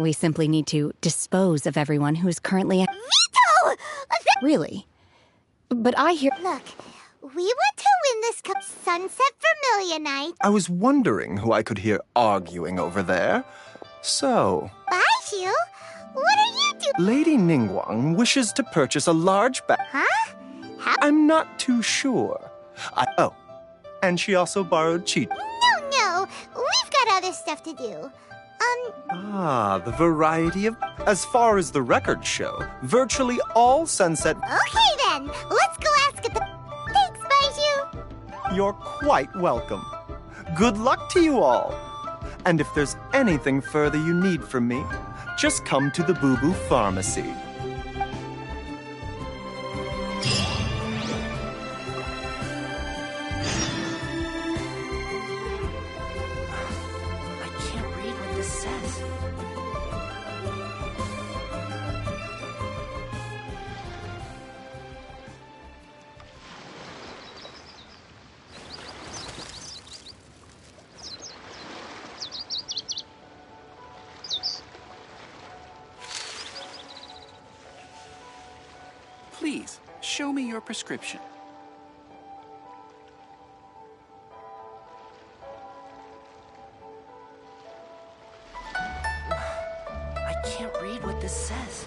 We simply need to dispose of everyone who is currently... Veto! Really? But I hear... Look, we want to win this cup. Sunset Vermilion Night. I was wondering who I could hear arguing over there. So... Baiju? What are you doing? Lady Ningguang wishes to purchase a large bag. Huh? I'm not too sure. Oh, and she also borrowed cheat. No, we've got other stuff to do. The variety of... As far as the records show, virtually all Sunset... Okay then, let's go ask at the... Thanks, Baiju. You're quite welcome. Good luck to you all. And if there's anything further you need from me, just come to the Boo Boo Pharmacy. Please, show me your prescription. I can't read what this says.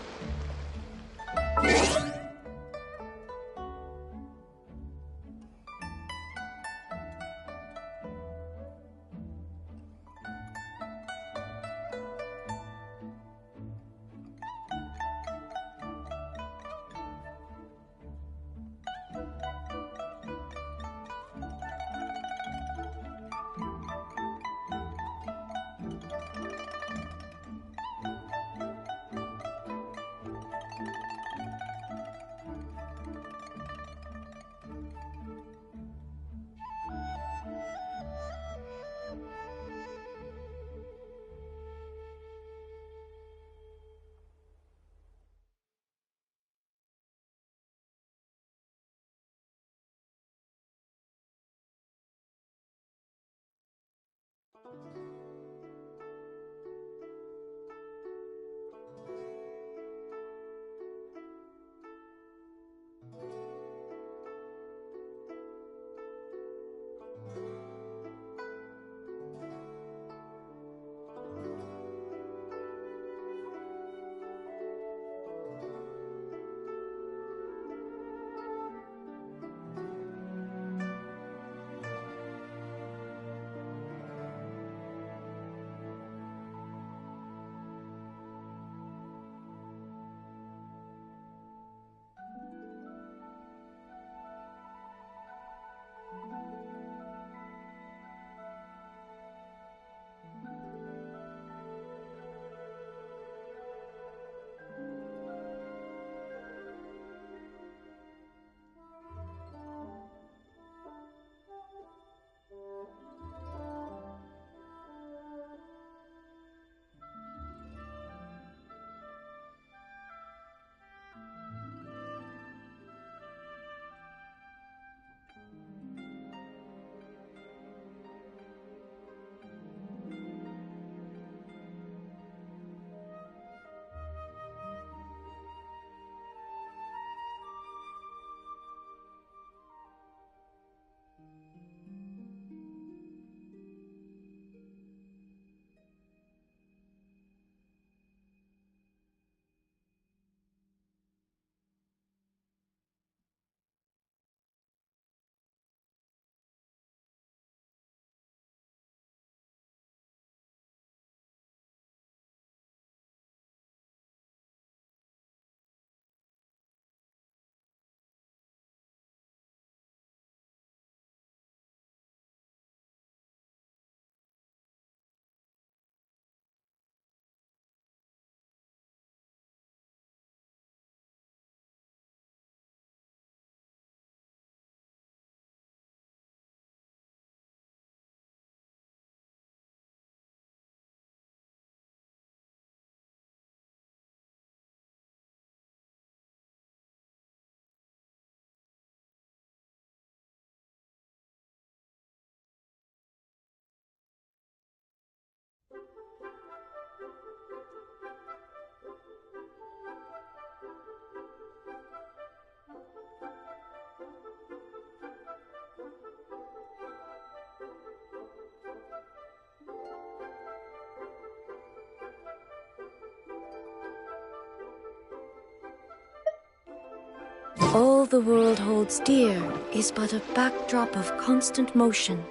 All the world holds dear is but a backdrop of constant motion.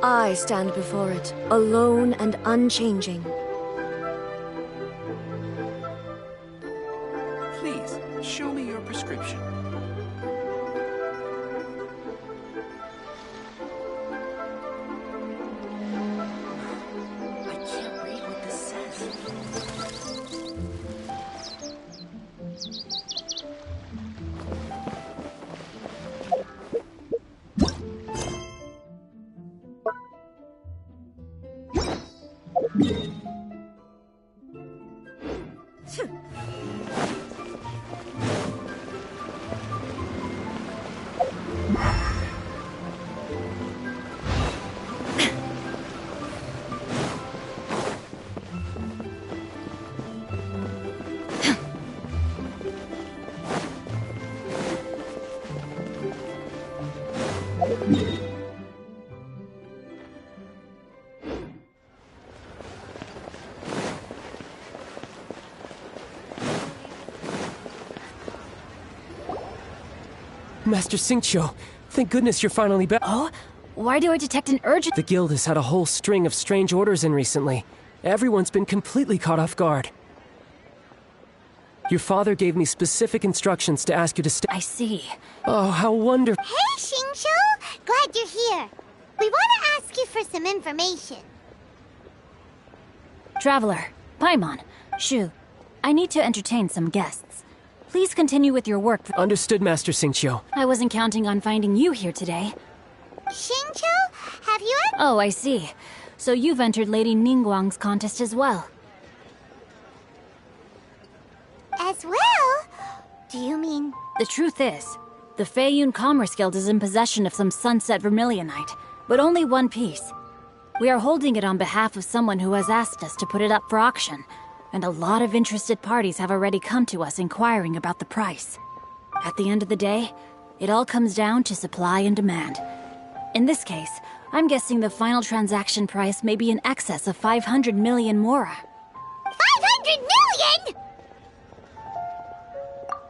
I stand before it, alone and unchanging. Please, show me your prescription. I can't read what this says. Master Xingqiu, thank goodness you're finally back. Oh? Why do I detect an urgent— The guild has had a whole string of strange orders in recently. Everyone's been completely caught off guard. Your father gave me specific instructions to ask you to stay. I see. Oh, how wonderful. Hey, Xingqiu! Glad you're here. We want to ask you for some information. Traveler, Paimon, Shu, I need to entertain some guests. Please continue with your work. Understood, Master Xingqiu. I wasn't counting on finding you here today. Xingqiu, have you ever— Oh, I see. So you've entered Lady Ningguang's contest as well. As well? Do you mean— The truth is, the Feiyun Commerce Guild is in possession of some Sunset Vermilionite, but only one piece. We are holding it on behalf of someone who has asked us to put it up for auction, and a lot of interested parties have already come to us inquiring about the price. At the end of the day, it all comes down to supply and demand. In this case, I'm guessing the final transaction price may be in excess of 500 million mora. 500 million?!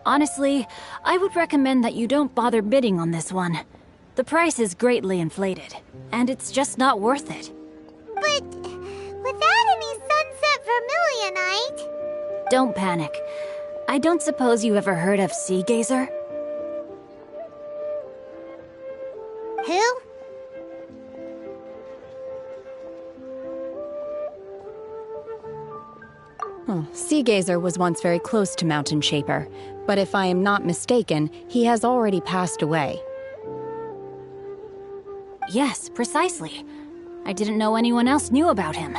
Honestly, I would recommend that you don't bother bidding on this one. The price is greatly inflated, and it's just not worth it. But without any Sunset Vermilionite— Don't panic. I don't suppose you ever heard of Sea Gazer? Who? Oh, Sea Gazer was once very close to Mountain Shaper, but if I am not mistaken, he has already passed away. Yes, precisely. I didn't know anyone else knew about him.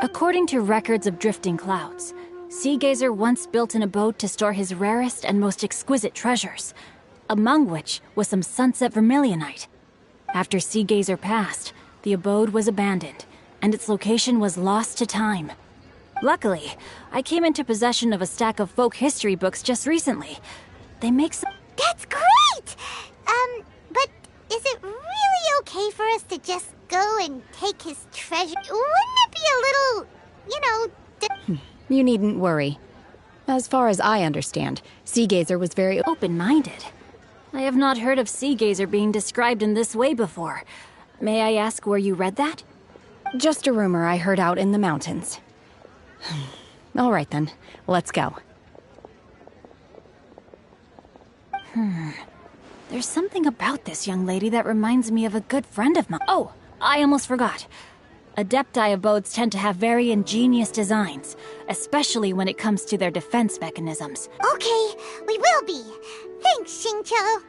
According to records of drifting clouds, Sea Gazer once built an abode to store his rarest and most exquisite treasures, among which was some Sunset Vermilionite. After Sea Gazer passed, the abode was abandoned, and its location was lost to time. Luckily, I came into possession of a stack of folk history books just recently. They make some— That's great! But is it really okay for us to just go and take his treasure? Wouldn't it be a little, You needn't worry. As far as I understand, Sea Gazer was very open-minded. I have not heard of Sea Gazer being described in this way before. May I ask where you read that? Just a rumor I heard out in the mountains. All right then, let's go. There's something about this young lady that reminds me of a good friend of mine. Oh, I almost forgot. Adepti abodes tend to have very ingenious designs, especially when it comes to their defense mechanisms. Okay, we will be. Thanks, Xingqiu.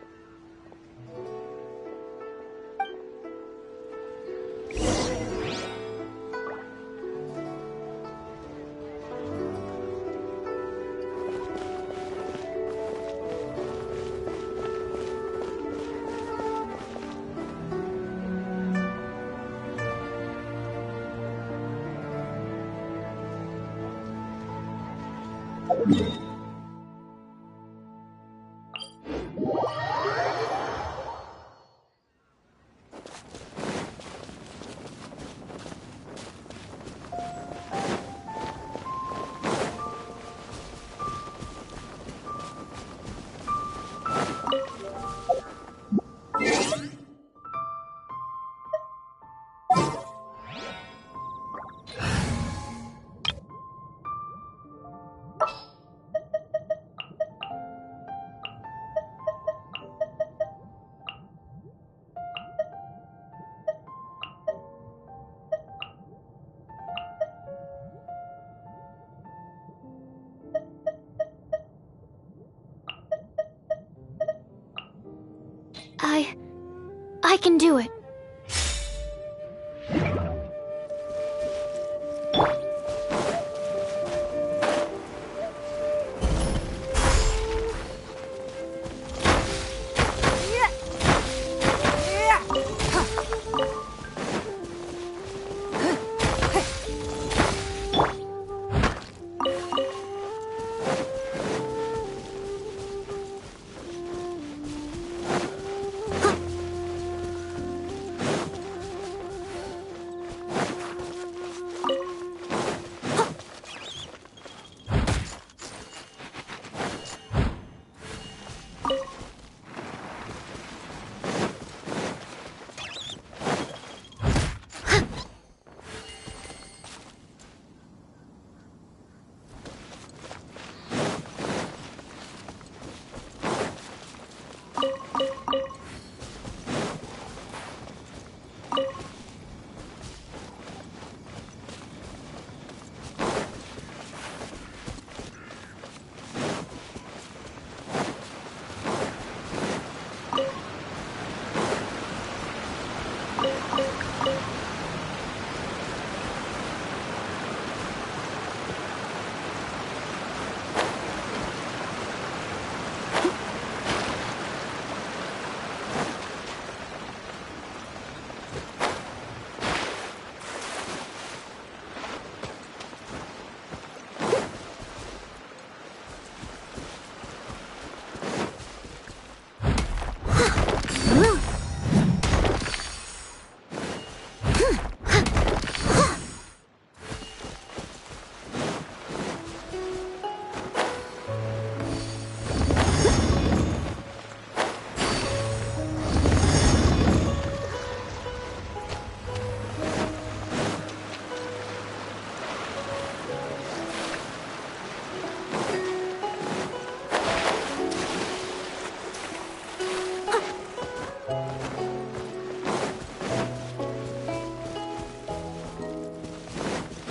I can do it.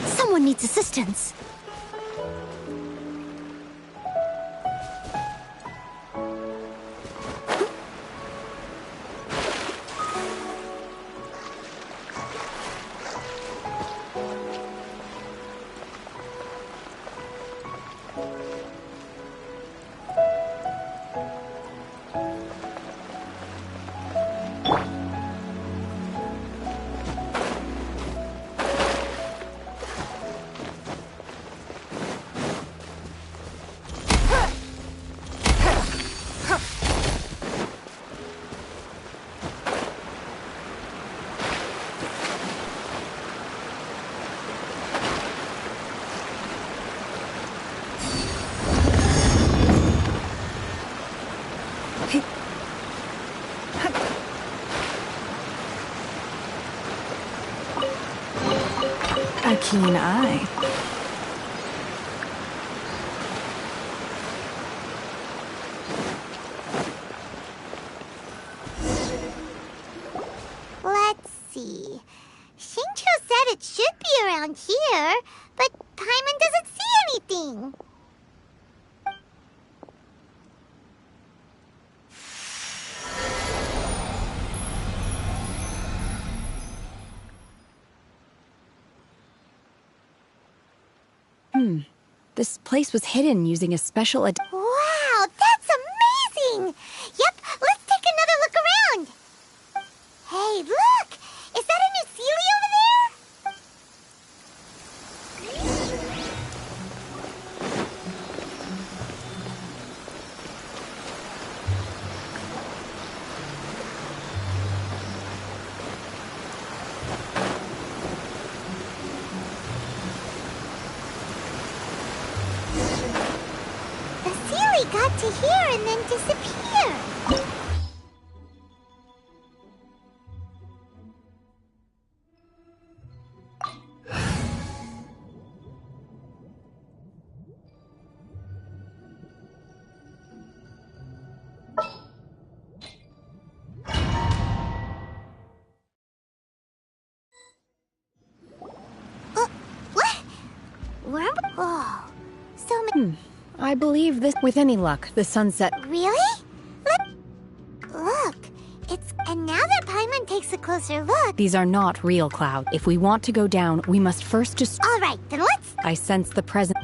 Someone needs assistance. A keen eye. Let's see. Shincho said it should be around here, but Paimon doesn't see anything. This place was hidden using a special Wow, that's amazing! Yep, let's take another look around. Hey, look! Is that a new Sealy over there? The Sealy got to here and then disappeared. What? Where am I? Oh, so many. I believe this, with any luck, the sunset. Really? Look, it's and now that Paimon closer look... These are not real clouds. If we want to go down, we must first All right, then let's... I sense the presence.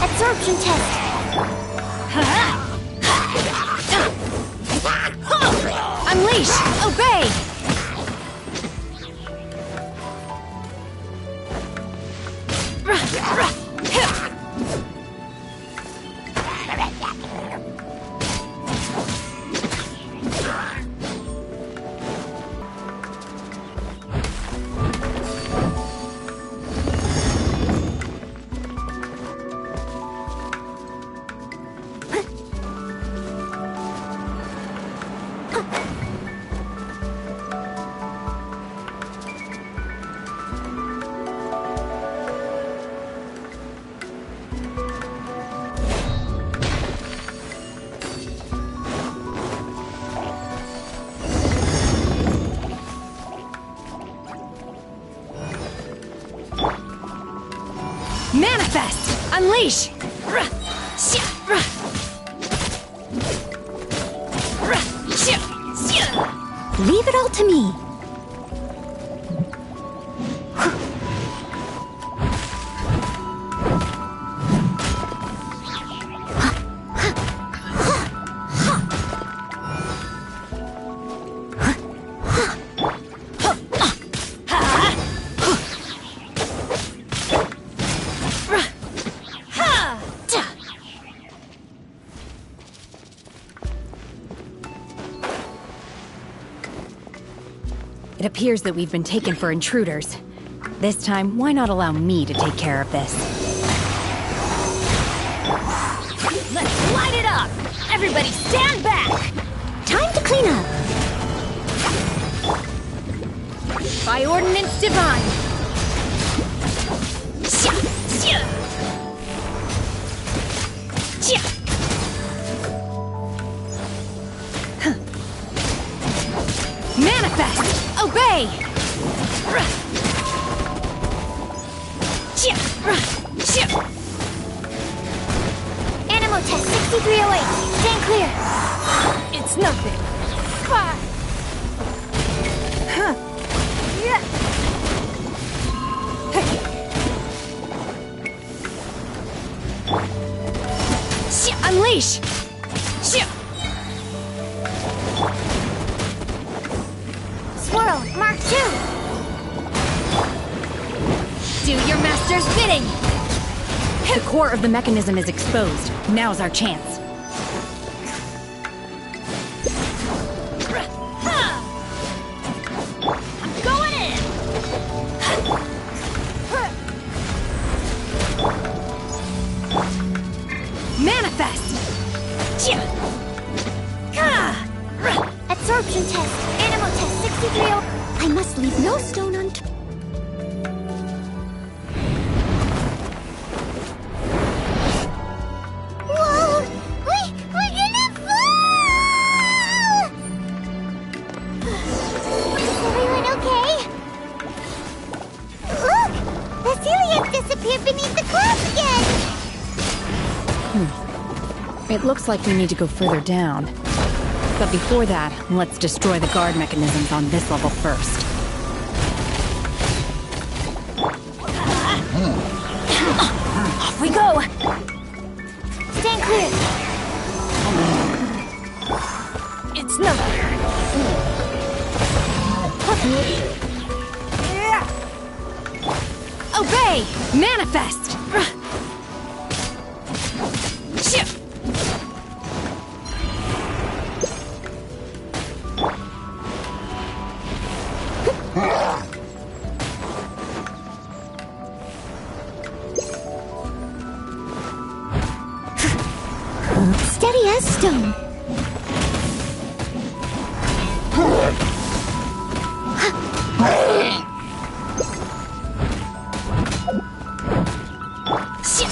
Absorption test. Unleash! Obey! Manifest! Unleash! Leave it all to me. It appears that we've been taken for intruders. This time, why not allow me to take care of this? Let's light it up! Everybody stand back! Time to clean up. By ordinance divine! Manifest! Obey! Animal test 6308. Stand clear. It's nothing. Unleash! Swirl, Mark 2. Do your master's bidding! The core of the mechanism is exposed. Now's our chance. I'm going in! Manifest! Absorption test. Animal test 6308. I must leave no stone unturned. Whoa! We're gonna fall! Is everyone okay? Look! The celiac disappeared beneath the clouds again! It looks like we need to go further down. But before that, let's destroy the guard mechanisms on this level first. Off we go! Stand clear! It's nothing! Obey! Manifest! Steady as stone.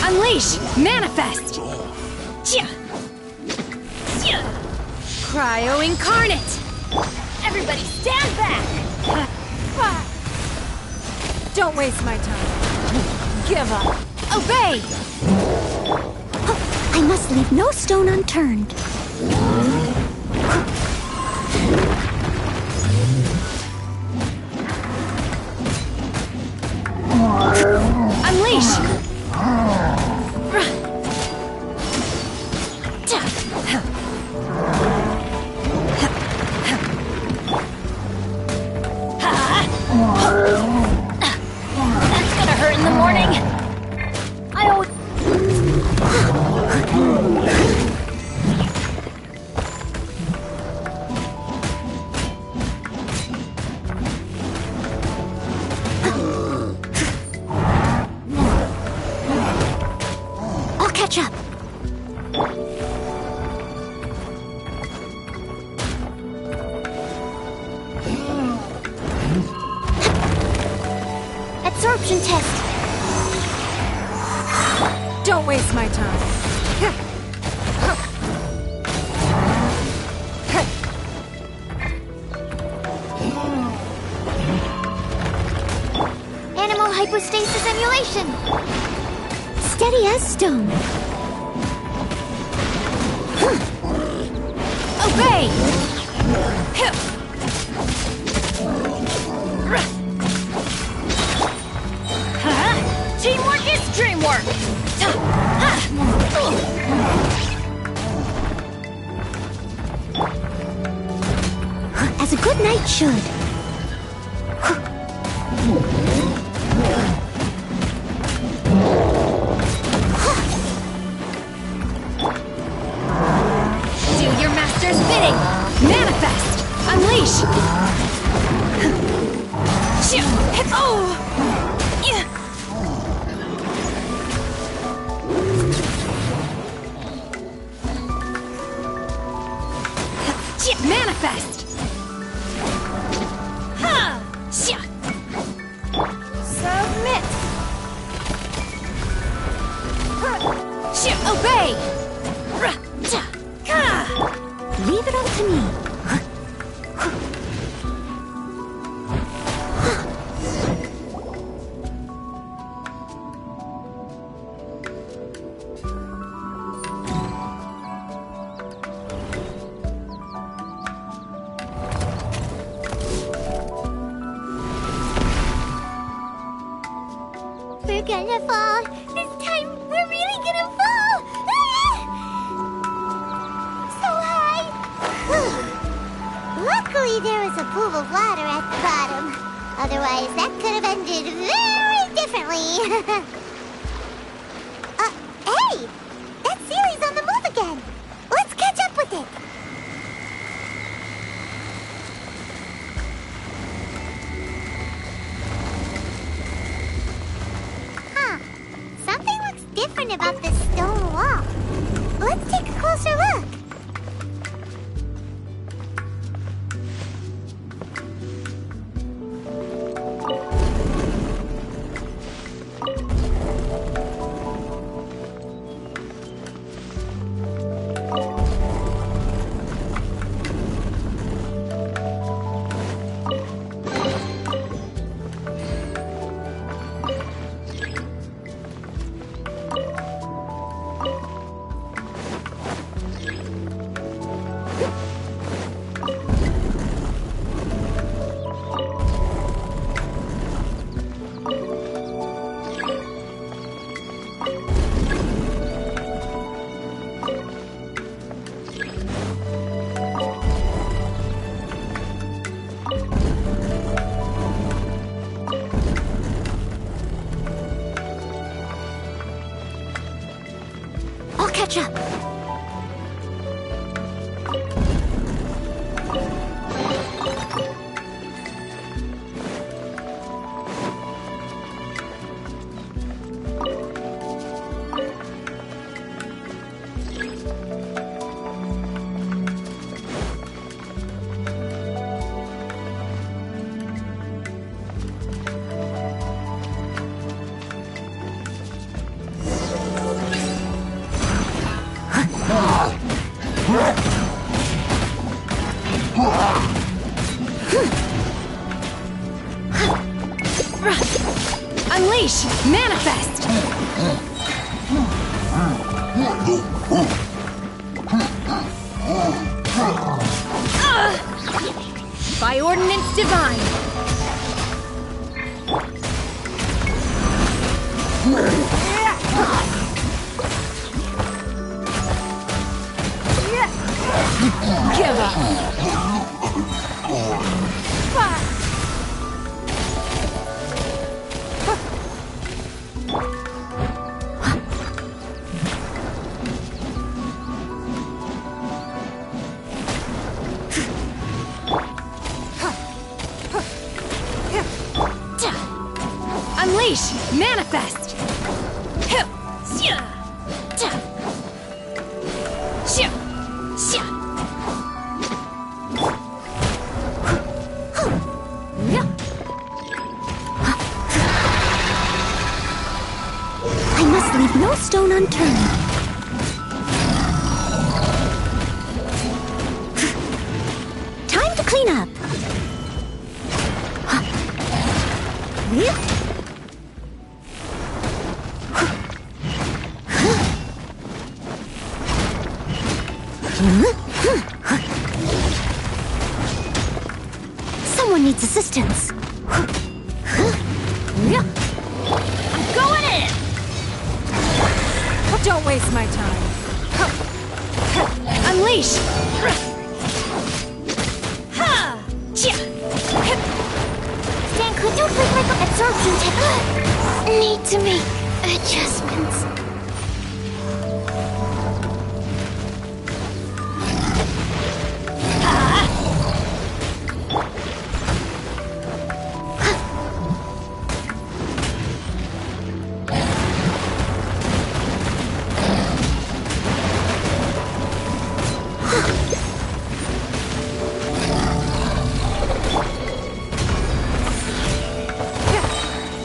Unleash! Manifest! Cryo incarnate! Everybody stand back! Don't waste my time. Give up. Obey! I must leave no stone unturned. Unleash! That's gonna hurt in the morning. I always... I'll catch up. Absorption test. Don't waste my time. Animal hypostasis emulation. Steady as stone. Obey! Teamwork is dreamwork! As a good knight should. Do your master's bidding! Manifest! Unleash! Oh! Manifest! Submit! Obey! Leave it all to me. We're gonna fall. This time, we're really gonna fall. So high. Luckily, there was a pool of water at the bottom. Otherwise, that could have ended very differently. Hey! That Sealy's on the move again. Let's catch up with it. Something looks different about this stone wall. Let's take a closer look. I'll catch up. Unleash! Manifest! By ordinance divine! Give up! Unleash! Manifest! I must leave no stone unturned. Time to clean up. Someone needs assistance. I'm going in! Don't waste my time. Unleash! Stan, could you break like absorption technique? Need to make adjustments.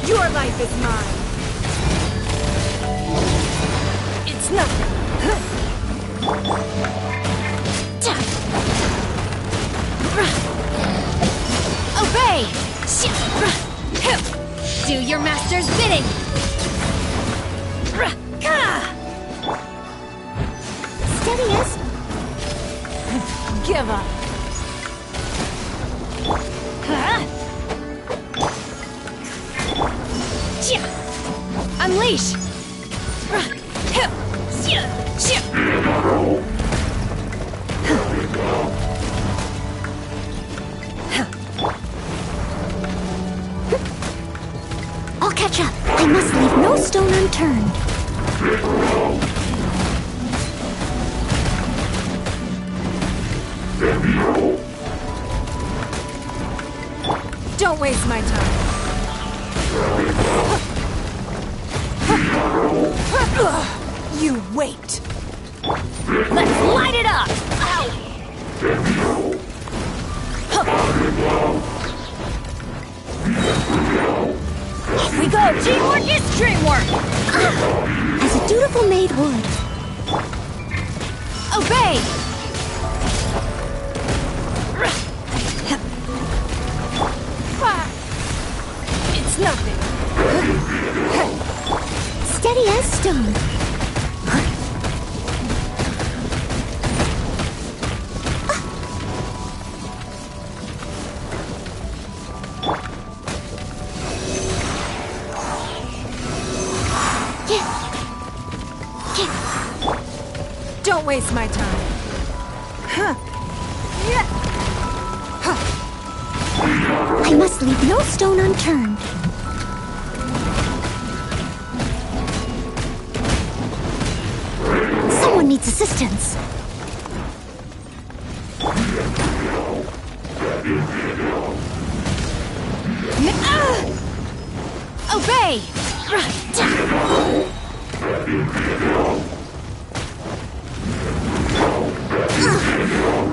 Your life is mine. It's nothing. Obey! Do your master's bidding! Steady as... Give up. Unleash! I'll catch up. I must leave no stone unturned. Don't waste my time. You wait. Let's light it up! Ow! Off we go! Teamwork is dreamwork! As a dutiful maid would. Obey! It's nothing. Steady as stone. Don't waste my time. I must leave no stone unturned. Someone needs assistance. Obey!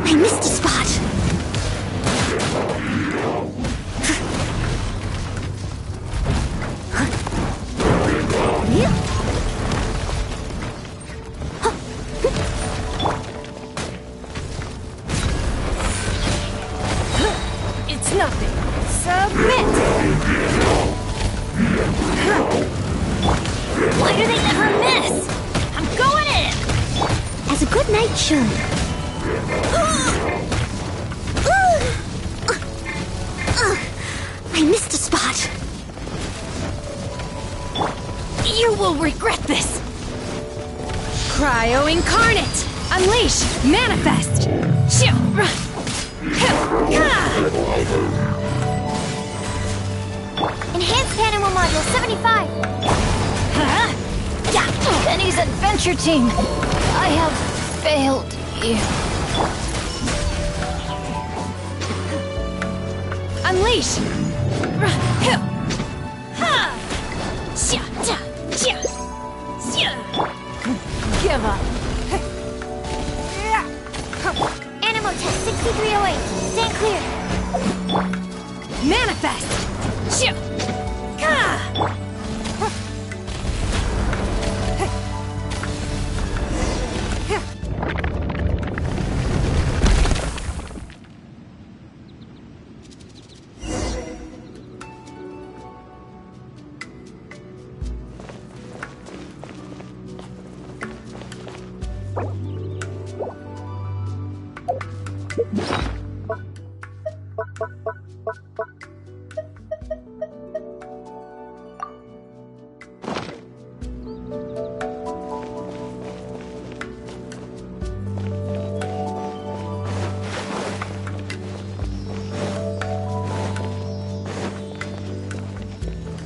I missed a spot. It's nothing. Submit! attention. I missed a spot. You will regret this! Cryo Incarnate! Unleash! Manifest! Enhanced Animal Module 75. Penny's adventure team! I have failed you. Unleash! Give up. Animal Test 6308. Stand clear. Manifest!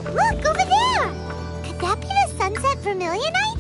Look, over there! Could that be the Sunset Vermilionite?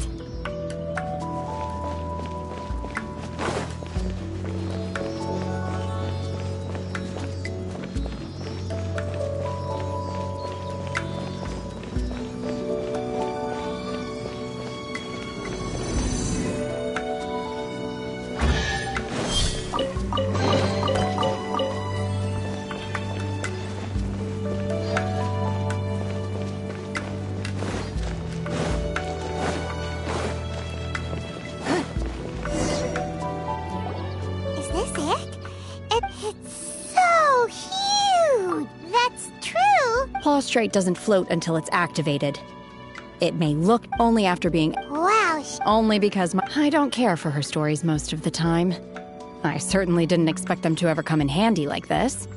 Is this it? It's so huge! That's true! Prostrate doesn't float until it's activated. It may look only after being Wow, only because I don't care for her stories most of the time. I certainly didn't expect them to ever come in handy like this.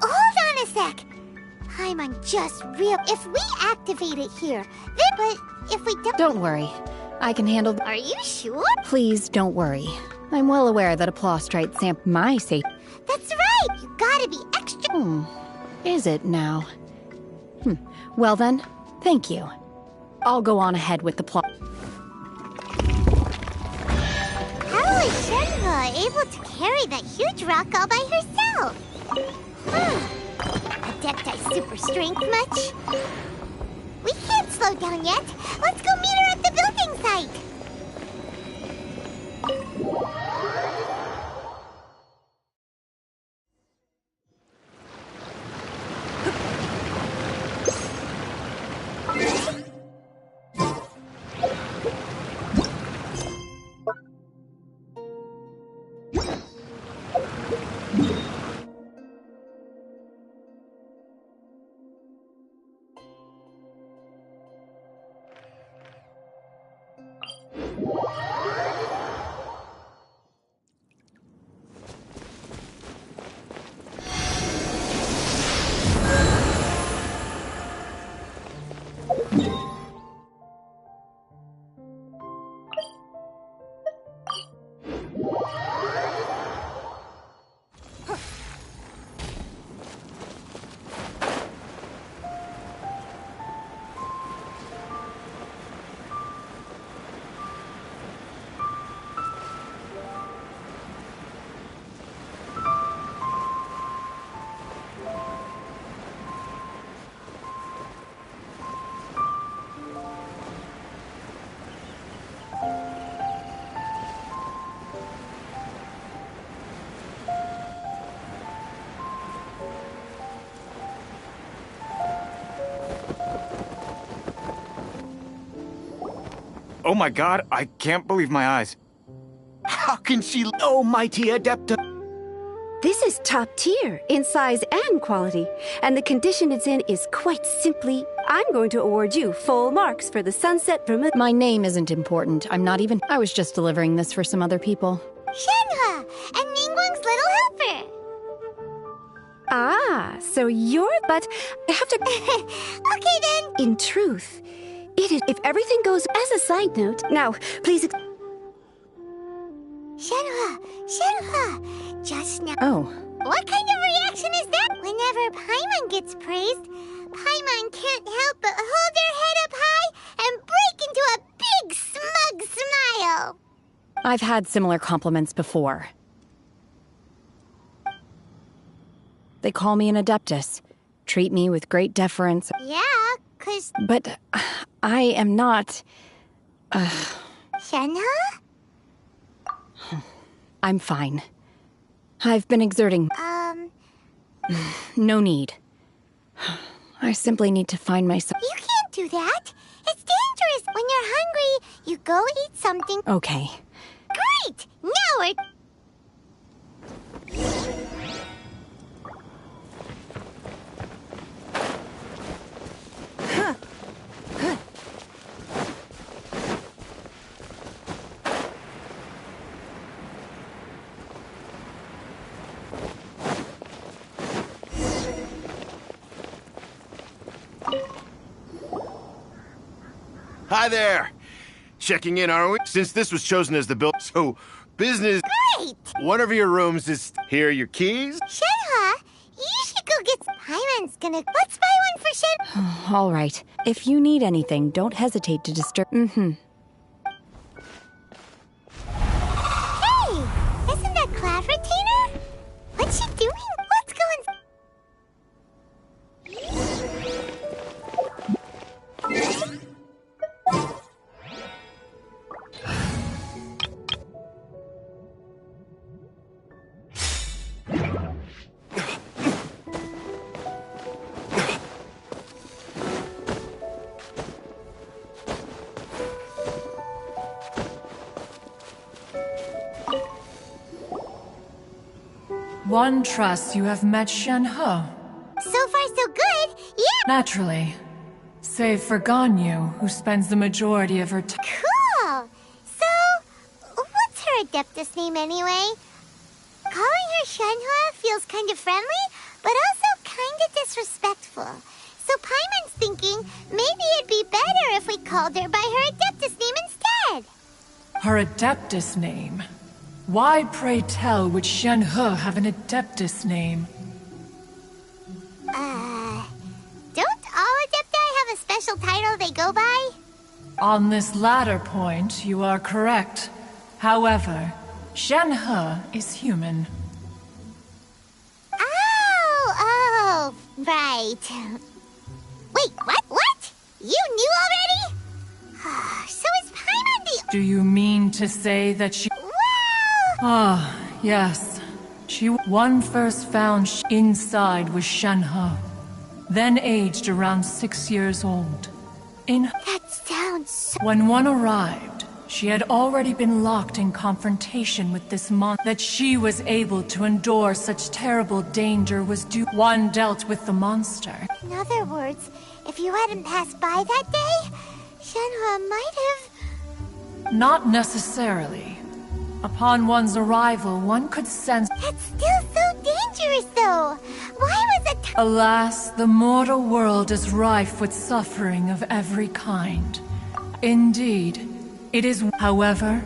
hold on a sec! I'm just real. If we activate it here, then. But if we don't. Don't worry. I can handle. Are you sure? Please don't worry. I'm well aware that a Prostrate samp my safety. That's right! You gotta be extra. Is it now? Well then, thank you. I'll go on ahead with the plot. How is Shenhe able to carry that huge rock all by herself? Adepti super strength much? We can't slow down yet. Let's go meet her at the building site. Oh my god, I can't believe my eyes. How can she... Oh, mighty Adepta... This is top tier in size and quality, and the condition it's in is quite simply, I'm going to award you full marks for the sunset from... My name isn't important. I'm not even... I was just delivering this for some other people. Shenhe, and Ningguang's little helper. Ah, so you're... But I have to... Okay then. In truth, it is... If everything goes... As a side note, now, please... Shenhe, just now. Oh. What kind of reaction is that? Whenever Paimon gets praised, Paimon can't help but hold her head up high and break into a big smug smile. I've had similar compliments before. They call me an Adeptus, treat me with great deference. Yeah, 'cause... But I am not... Shenhe? I'm fine. I've been exerting... No need. I simply need to find myself... You can't do that. It's dangerous. When you're hungry, you go eat something. Okay. Great! Now we're... Hi there! Checking in, are we? Since this was chosen as the build, so business... Great! One of your rooms is... Here are your keys? Shenhe, you should go get... Paimon's gonna... Let's buy one for Shen... All right. If you need anything, don't hesitate to disturb... Hey! Isn't that Cloud Retainer? What's she doing? Let's go and... One trusts you have met Shenhe. So far, so good. Yeah. Naturally. Save for Ganyu, who spends the majority of her time... Cool. So, what's her Adeptus name anyway? Calling her Shenhe feels kind of friendly, but also kind of disrespectful. So Paimon's thinking maybe it'd be better if we called her by her Adeptus name instead. Her Adeptus name? Why, pray tell, would Shenhe have an Adeptus name? Don't all Adepti have a special title they go by? On this latter point, you are correct. However, Shenhe is human. Oh, right. Wait, what? You knew already? So is Paimon the... Do you mean to say that she... Ah, yes. One first found inside was Shenhe, then aged around 6 years old. That sounds so... When one arrived, she had already been locked in confrontation with this monster. That she was able to endure such terrible danger was due... One dealt with the monster. In other words, if you hadn't passed by that day, Shenhe might have... Not necessarily. Upon one's arrival, one could sense... That's still so dangerous, though! Why was it... Alas, the mortal world is rife with suffering of every kind. Indeed, it is... However,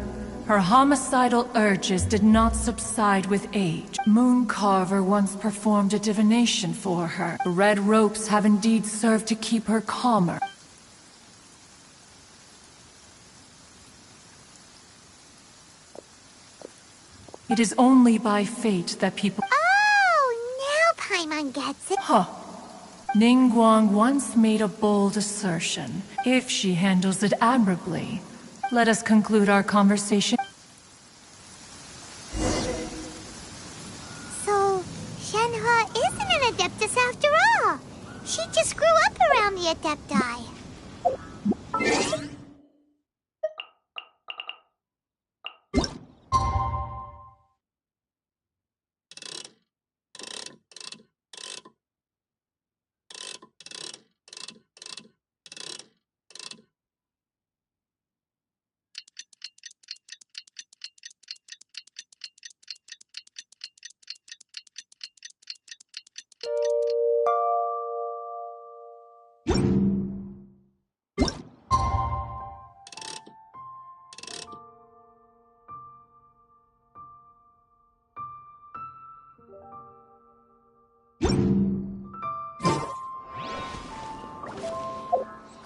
her homicidal urges did not subside with age. Mooncarver once performed a divination for her. The red ropes have indeed served to keep her calmer. It is only by fate that people... Oh, now Paimon gets it. Huh. Ningguang once made a bold assertion. If she handles it admirably, let us conclude our conversation. So, Shenhe isn't an Adeptus after all. She just grew up around the Adepti.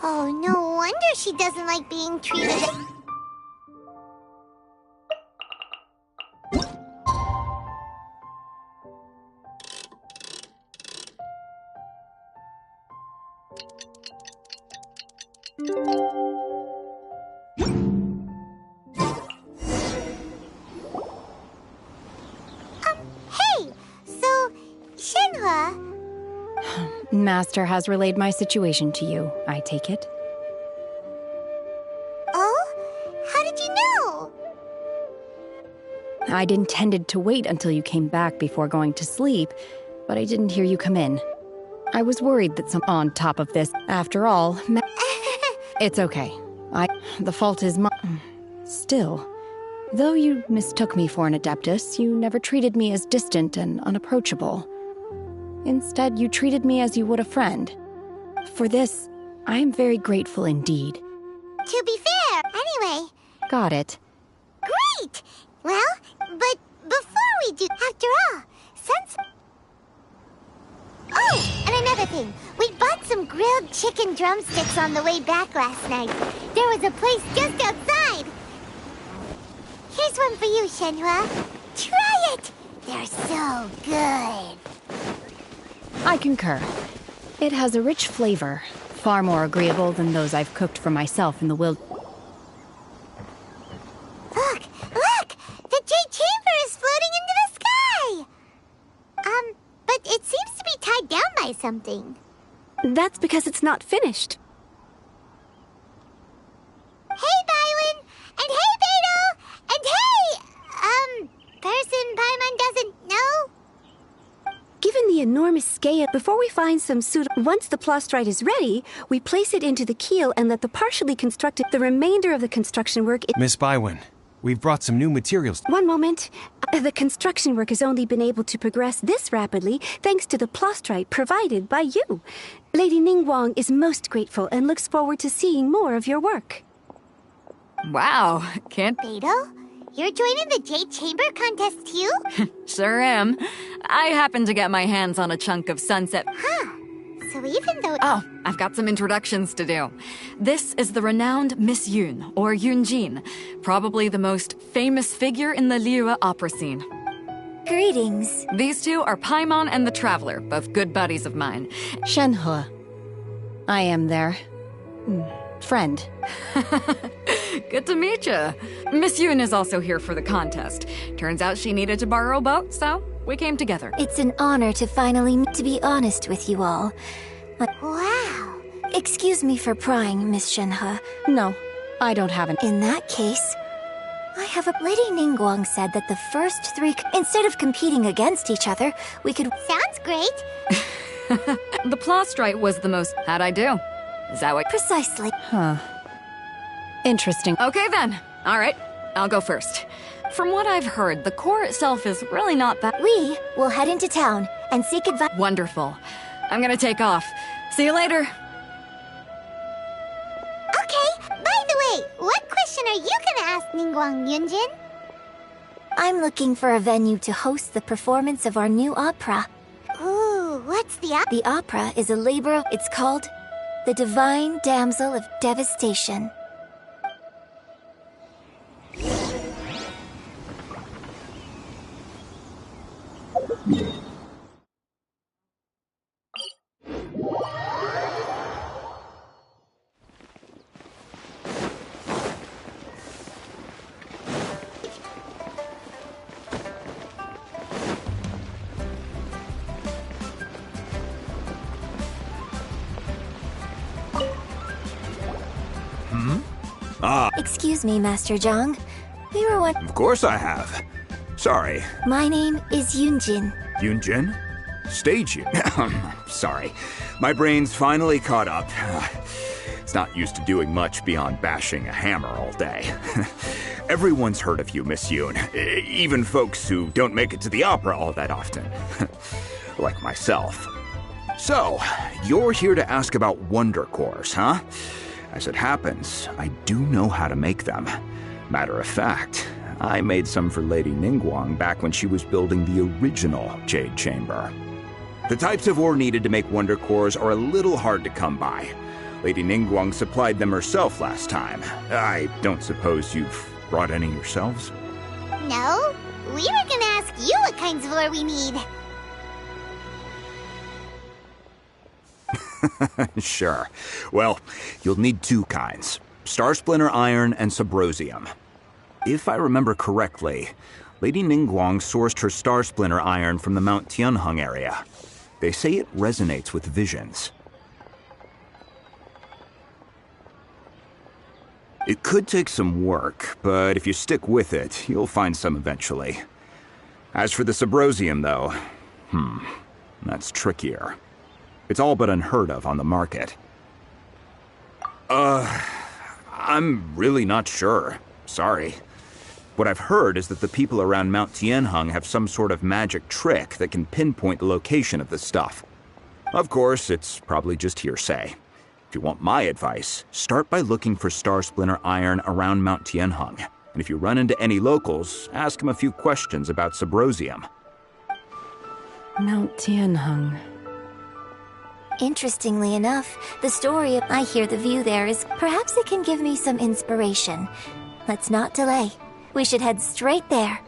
Oh, no wonder she doesn't like being treated. Hey! So, Shenhua... Master has relayed my situation to you, I take it. Oh? How did you know? I'd intended to wait until you came back before going to sleep, but I didn't hear you come in. I was worried that on top of this, after all, it's okay. The fault is mine. Still, though you mistook me for an Adeptus, you never treated me as distant and unapproachable. Instead, you treated me as you would a friend. For this, I am very grateful indeed. To be fair, anyway. Got it. Great! Well, but before we do, after all, since... Oh, and another thing. We bought some grilled chicken drumsticks on the way back last night. There was a place just outside. Here's one for you, Shenhua. Try it! They're so good. I concur. It has a rich flavor, far more agreeable than those I've cooked for myself in the wild. Look! Look! The Jade Chamber is floating into the sky! But it seems to be tied down by something. That's because it's not finished. Hey, Bywin! And hey, Beidou! And hey, person Paimon doesn't know? Given the enormous scale, before we find some once the plastrite is ready, we place it into the keel and let the partially constructed the remainder of the construction work. Miss Bywin, we've brought some new materials. One moment. The construction work has only been able to progress this rapidly thanks to the plastrite provided by you. Lady Ningguang is most grateful and looks forward to seeing more of your work. Wow, can't... Beidou? You're joining the Jade Chamber contest too? Sure am. I happened to get my hands on a chunk of sunset. Huh. So even though... Oh, I've got some introductions to do. This is the renowned Miss Yun, or Yunjin, probably the most famous figure in the Liyue opera scene. Greetings. These two are Paimon and the Traveler, both good buddies of mine. Shenhua. I am their... friend. Good to meet you. Miss Yun is also here for the contest. Turns out she needed to borrow a boat, so we came together. It's an honor to finally meet, to be honest with you all. Wow. Excuse me for prying, Miss Shenhua. No, I don't have an... In that case, I have a... Lady Ningguang said that the first three... Instead of competing against each other, we could... Sounds great. The plastrite was the most... How'd I do? Is that what... Precisely. Huh. Interesting. Okay then. All right, I'll go first. From what I've heard, the core itself is really not that... We will head into town and seek advice... Wonderful. I'm gonna take off. See you later. Okay, by the way, what question are you gonna ask Ningguang Yunjin? I'm looking for a venue to host the performance of our new opera. Ooh, what's the opera? The opera is a labor of... It's called The Divine Damsel of Devastation. Excuse me, Master Zhang. We were one... Of course I have. Sorry. My name is Yunjin. Yunjin? Stage you. Sorry. My brain's finally caught up. It's not used to doing much beyond bashing a hammer all day. Everyone's heard of you, Miss Yun. Even folks who don't make it to the opera all that often. Like myself. So, you're here to ask about wonder cores, huh? As it happens, I do know how to make them. Matter of fact, I made some for Lady Ningguang back when she was building the original Jade Chamber. The types of ore needed to make wonder cores are a little hard to come by. Lady Ningguang supplied them herself last time. I don't suppose you've brought any yourselves? No, we were gonna ask you what kinds of ore we need. Sure. Well, you'll need two kinds. Star Splinter Iron and Subrosium. If I remember correctly, Lady Ningguang sourced her Star Splinter Iron from the Mount Tianheng area. They say it resonates with visions. It could take some work, but if you stick with it, you'll find some eventually. As for the Subrosium, though, that's trickier. It's all but unheard of on the market. I'm really not sure. Sorry. What I've heard is that the people around Mount Tianheng have some sort of magic trick that can pinpoint the location of the stuff. Of course, it's probably just hearsay. If you want my advice, start by looking for Star Splinter Iron around Mount Tianheng. And if you run into any locals, ask them a few questions about Subrosium. Mount Tianheng. Interestingly enough, the story I hear the view there is perhaps it can give me some inspiration. Let's not delay. We should head straight there.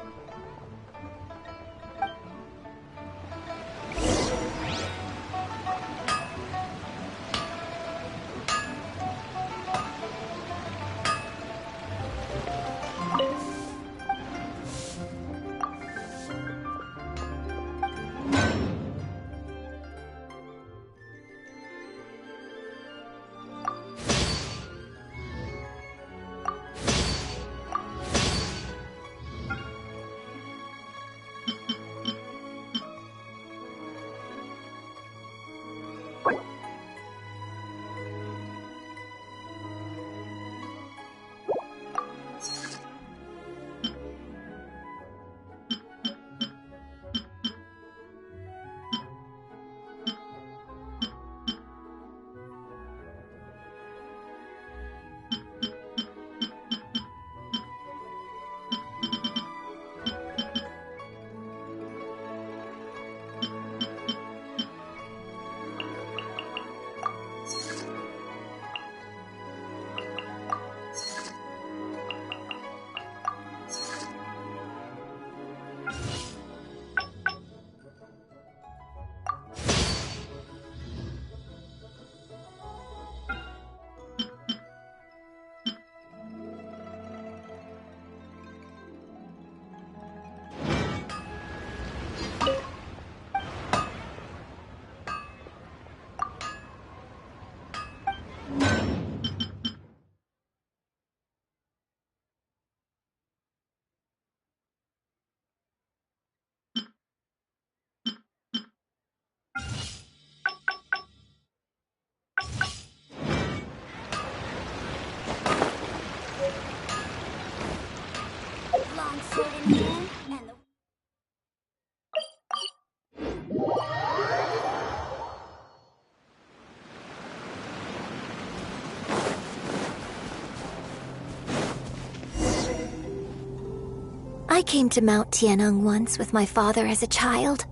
I came to Mount Tianheng once with my father as a child.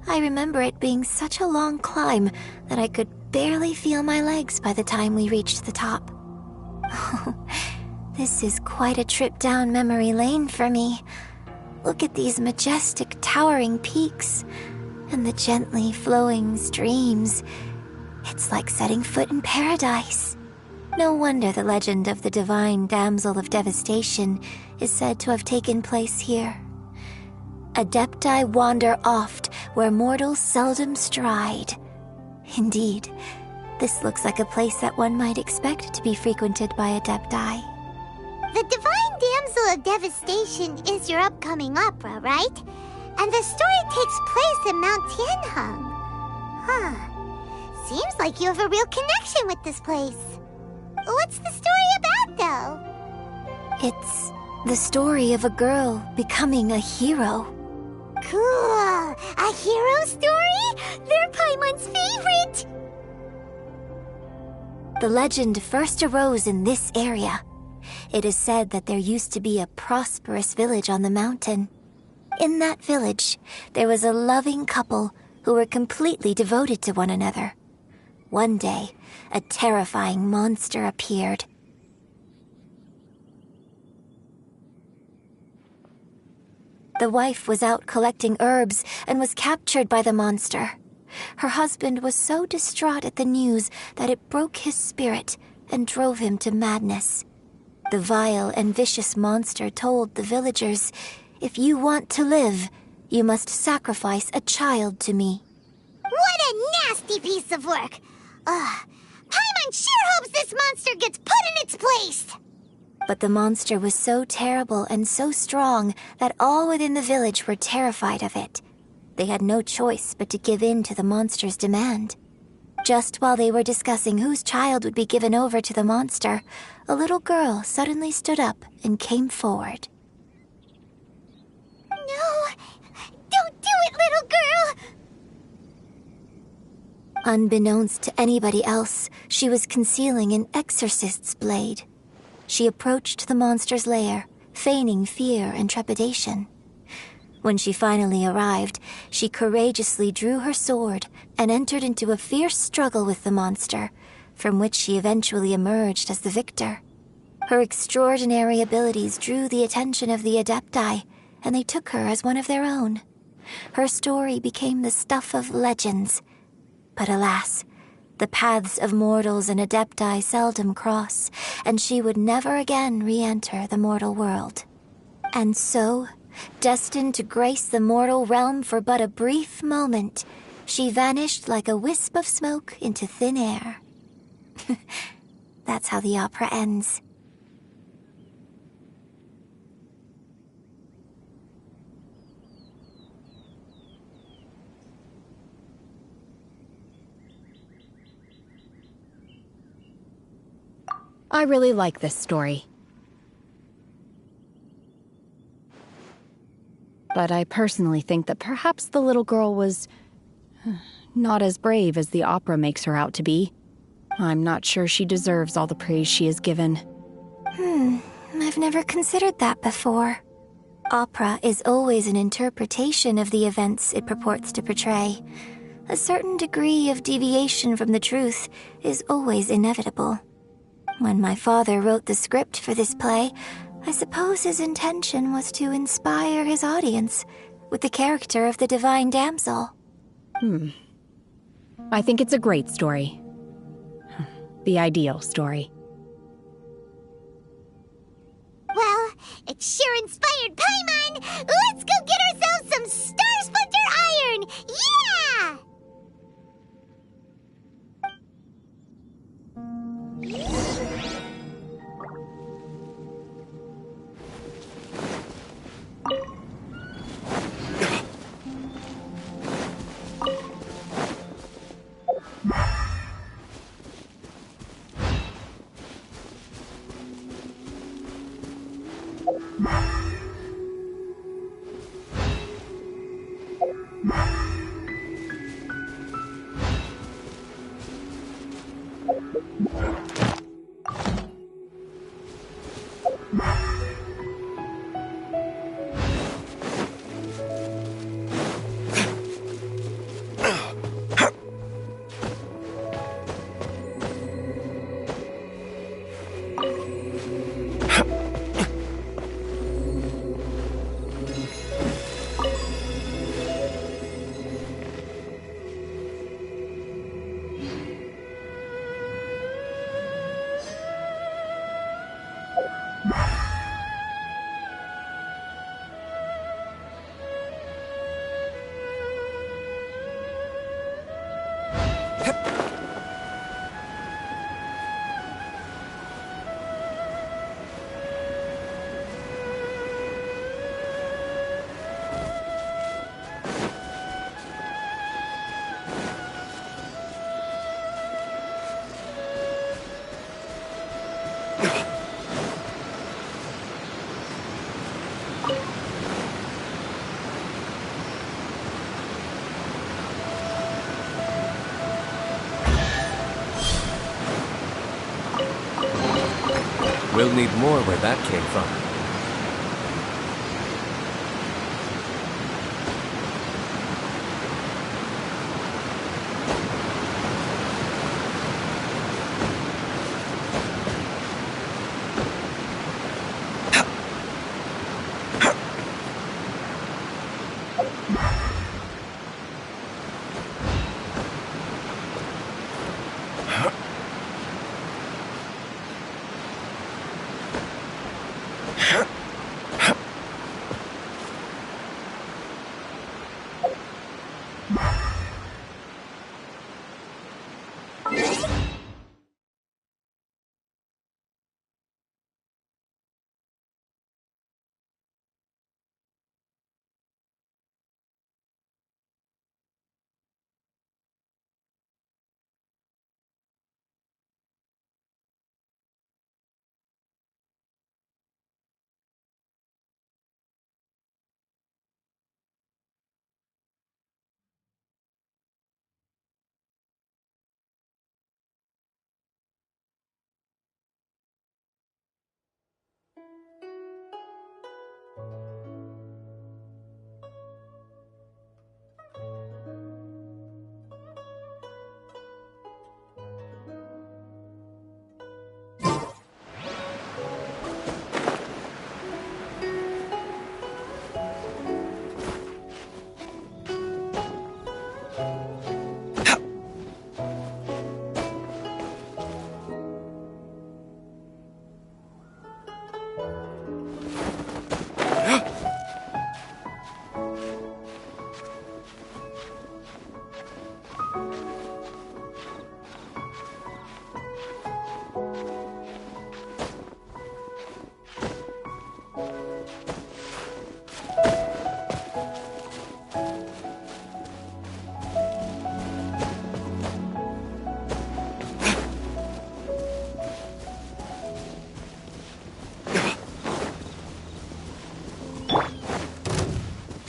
I remember it being such a long climb that I could barely feel my legs by the time we reached the top. This is quite a trip down memory lane for me. Look at these majestic, towering peaks and the gently flowing streams. It's like setting foot in paradise. No wonder the legend of the divine damsel of devastation is said to have taken place here. Adepti wander oft where mortals seldom stride. Indeed, this looks like a place that one might expect to be frequented by Adepti. The Divine Damsel of Devastation is your upcoming opera, right? And the story takes place in Mount Tianheng. Seems like you have a real connection with this place. What's the story about, though? It's the story of a girl becoming a hero. Cool! A hero story? They're Paimon's favorite! The legend first arose in this area. it is said that there used to be a prosperous village on the mountain. In that village, there was a loving couple who were completely devoted to one another. One day, a terrifying monster appeared. The wife was out collecting herbs and was captured by the monster. Her husband was so distraught at the news that it broke his spirit and drove him to madness. The vile and vicious monster told the villagers, "If you want to live, you must sacrifice a child to me." What a nasty piece of work! Paimon sure hopes this monster gets put in its place! But the monster was so terrible and so strong that all within the village were terrified of it. They had no choice but to give in to the monster's demand. Just while they were discussing whose child would be given over to the monster, a little girl suddenly stood up and came forward. No! Don't do it, little girl! Unbeknownst to anybody else, she was concealing an exorcist's blade. She approached the monster's lair, feigning fear and trepidation. When she finally arrived, she courageously drew her sword and entered into a fierce struggle with the monster, from which she eventually emerged as the victor. Her extraordinary abilities drew the attention of the Adepti, and they took her as one of their own. Her story became the stuff of legends. But alas, the paths of mortals and Adepti seldom cross, and she would never again re-enter the mortal world. And so, destined to grace the mortal realm for but a brief moment, she vanished like a wisp of smoke into thin air. That's how the opera ends. I really like this story. But I personally think that perhaps the little girl was not as brave as the opera makes her out to be. I'm not sure she deserves all the praise she is given. I've never considered that before. Opera is always an interpretation of the events it purports to portray. A certain degree of deviation from the truth is always inevitable. When my father wrote the script for this play, I suppose his intention was to inspire his audience with the character of the divine damsel. I think it's a great story. The ideal story. Well, it sure inspired Paimon! Let's go get ourselves some Star Splinter Iron! Yeah! We'll need more where that came from.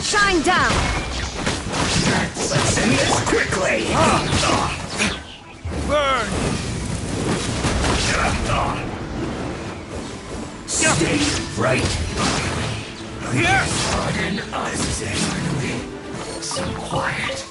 Shine down! Let's end this quickly! Burn! Stay right. Yes! Pardon us, Zen. So quiet.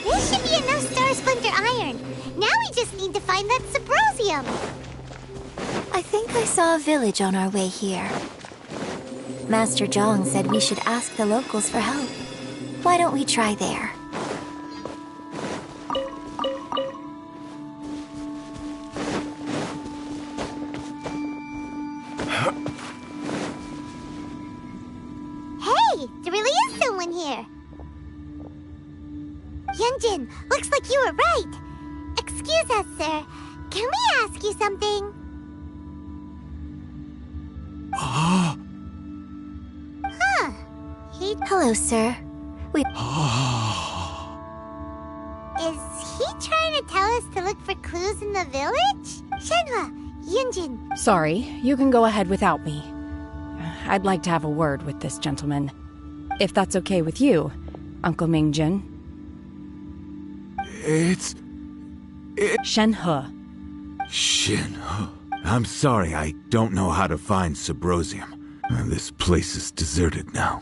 There should be enough Star Splinter iron. Now we just need to find that Subrosium. I think I saw a village on our way here. Master Zhang said we should ask the locals for help. Why don't we try there? Hey, there really is someone here. Yunjin, looks like you were right. Excuse us, sir. Can we ask you something? Huh. Hello, sir. We... Is he trying to tell us to look for clues in the village? Shenhua, Yunjin. Sorry, you can go ahead without me. I'd like to have a word with this gentleman. If that's okay with you, Uncle Mingjin. It's... Shenhe. Shenhe. I'm sorry, I don't know how to find Subrosium. This place is deserted now.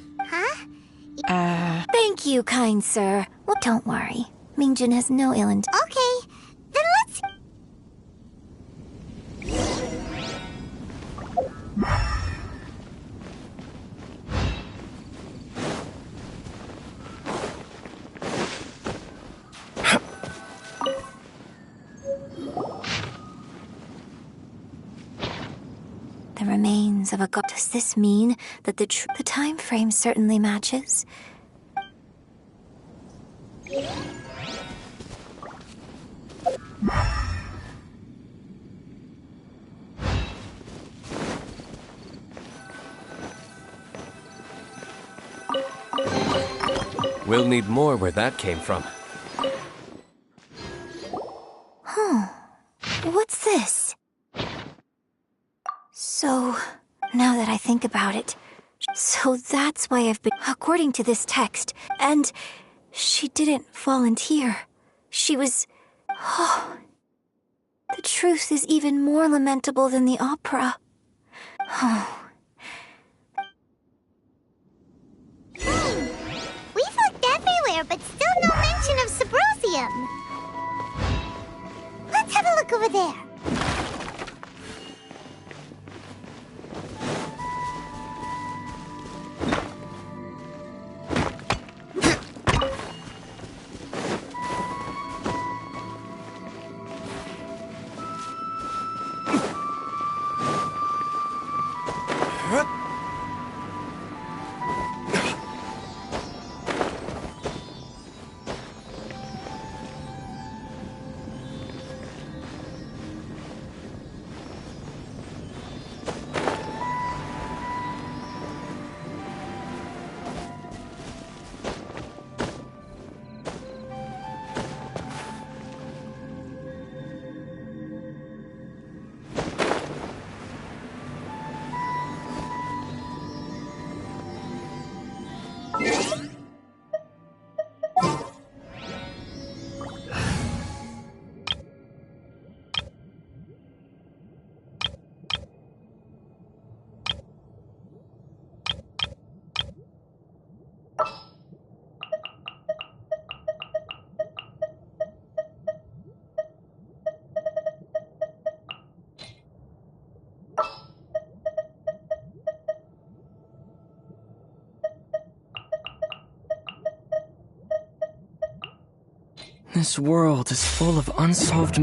Thank you, kind sir. Well, don't worry. Mingjin has no ill intent. Okay, then let's... The remains of a god. Does this mean that the time frame certainly matches? We'll need more where that came from. Huh. What's this? So, now that I think about it, so that's why I've been... According to this text, and she didn't volunteer. She was... Oh, the truth is even more lamentable than the opera. Oh. We've looked everywhere, but still no mention of Subrosium. Let's have a look over there. This world is full of unsolved...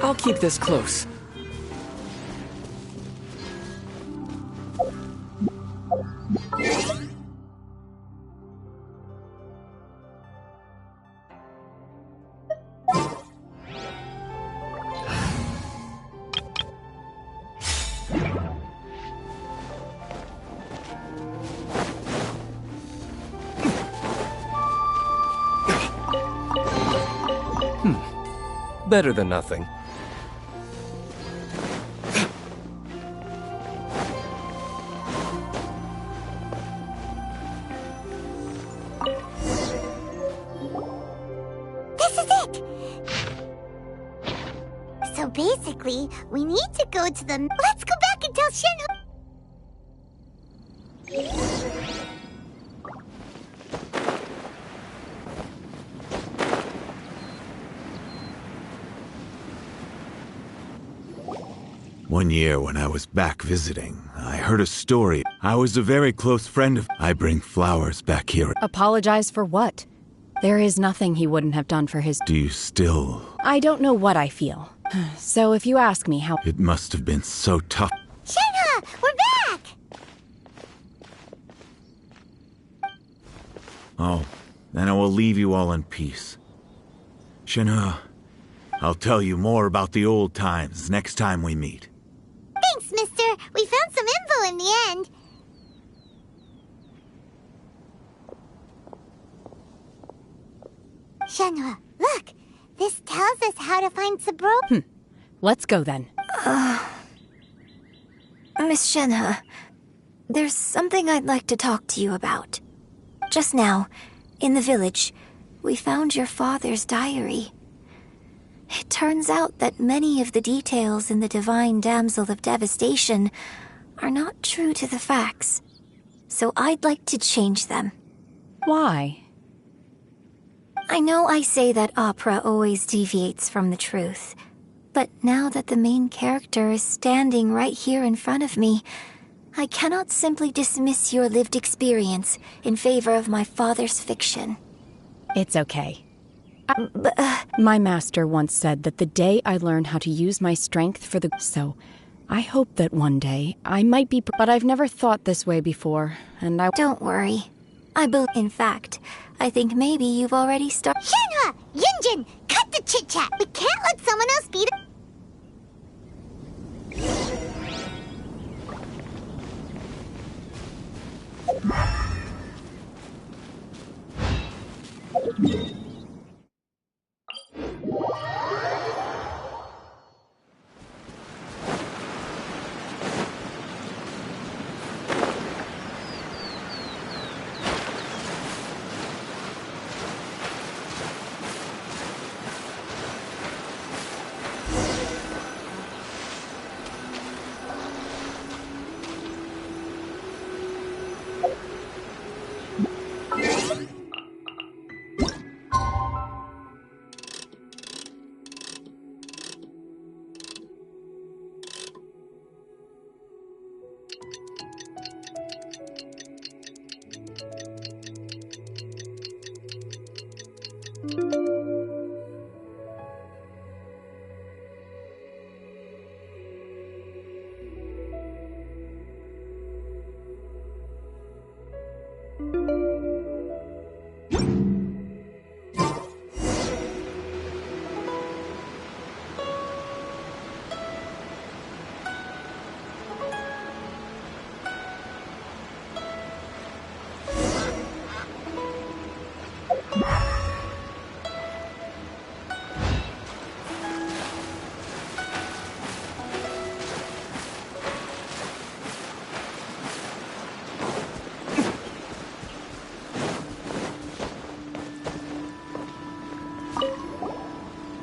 I'll keep this close. Better than nothing. This is it! So basically, we need to go to the... Let's go back and tell Shenhua... One year when I was back visiting, I heard a story. I was a very close friend of... I bring flowers back here. Apologize for what? There is nothing he wouldn't have done for his... Do you still... I don't know what I feel. So if you ask me how... It must have been so tough. Shenhua, we're back! Oh, then I will leave you all in peace. Shenhe, I'll tell you more about the old times next time we meet. Thanks, mister. We found some info in the end. Shenhe, look. This tells us how to find Sabro. Let's go then. Miss Shenhe, there's something I'd like to talk to you about. Just now, in the village, we found your father's diary. It turns out that many of the details in the Divine Damsel of Devastation are not true to the facts. So I'd like to change them. Why? I know I say that opera always deviates from the truth, but now that the main character is standing right here in front of me, I cannot simply dismiss your lived experience in favor of my father's fiction. It's okay. My master once said that the day I learn how to use my strength for the... So, I hope that one day I might be... But I've never thought this way before, and I... Don't worry. In fact, I think maybe you've already started... Shenhe! Yunjin! Cut the chit-chat! We can't let someone else beat it!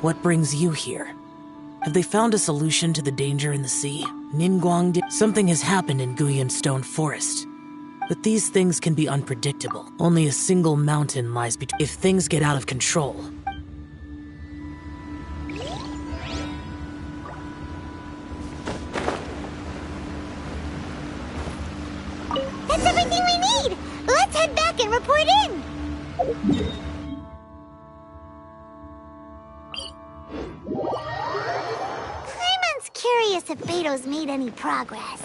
What brings you here? Have they found a solution to the danger in the sea? Ningguang did... Something has happened in Guyan Stone Forest. But these things can be unpredictable. Only a single mountain lies between... If things get out of control... That's everything we need! Let's head back and report in! Paimon's curious if Beto's made any progress.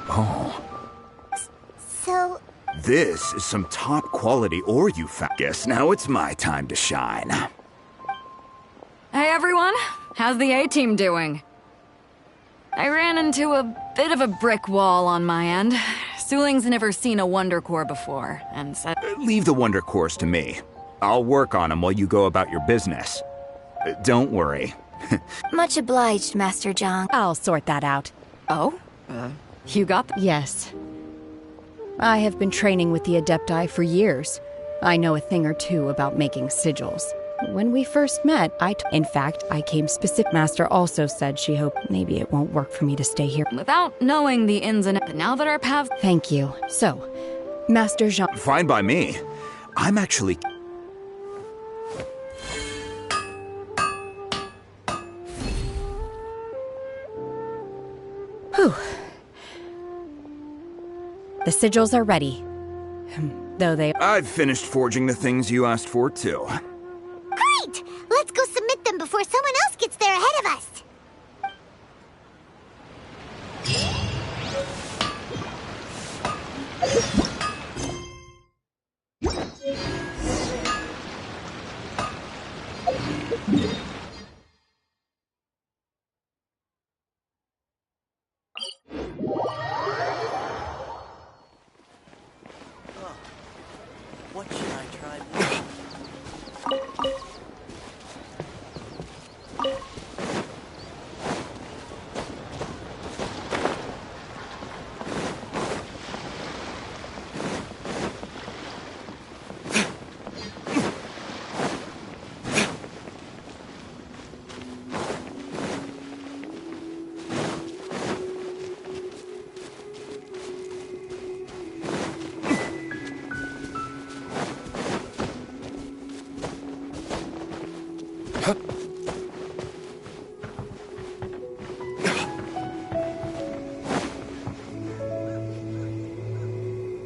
Oh. So... This is some top-quality ore you found. Guess now it's my time to shine. Hey everyone, how's the A-team doing? I ran into a bit of a brick wall on my end. Suling's never seen a Wonder Core before, and said... Leave the Wonder Cores to me. I'll work on them while you go about your business. Don't worry. Much obliged, Master Zhang. I'll sort that out. Oh? You got that? Yes. I have been training with the Adepti for years. I know a thing or two about making sigils. When we first met, in fact, I came specific. Master also said she hoped maybe it won't work for me to stay here. Without knowing the ins and outs, but now that our paths... Thank you. So, Master Zhang... Fine by me. I'm actually... Whew. The sigils are ready. Though they... I've finished forging the things you asked for, too. Great! Let's go submit them before someone else gets there ahead of us. What should I try next?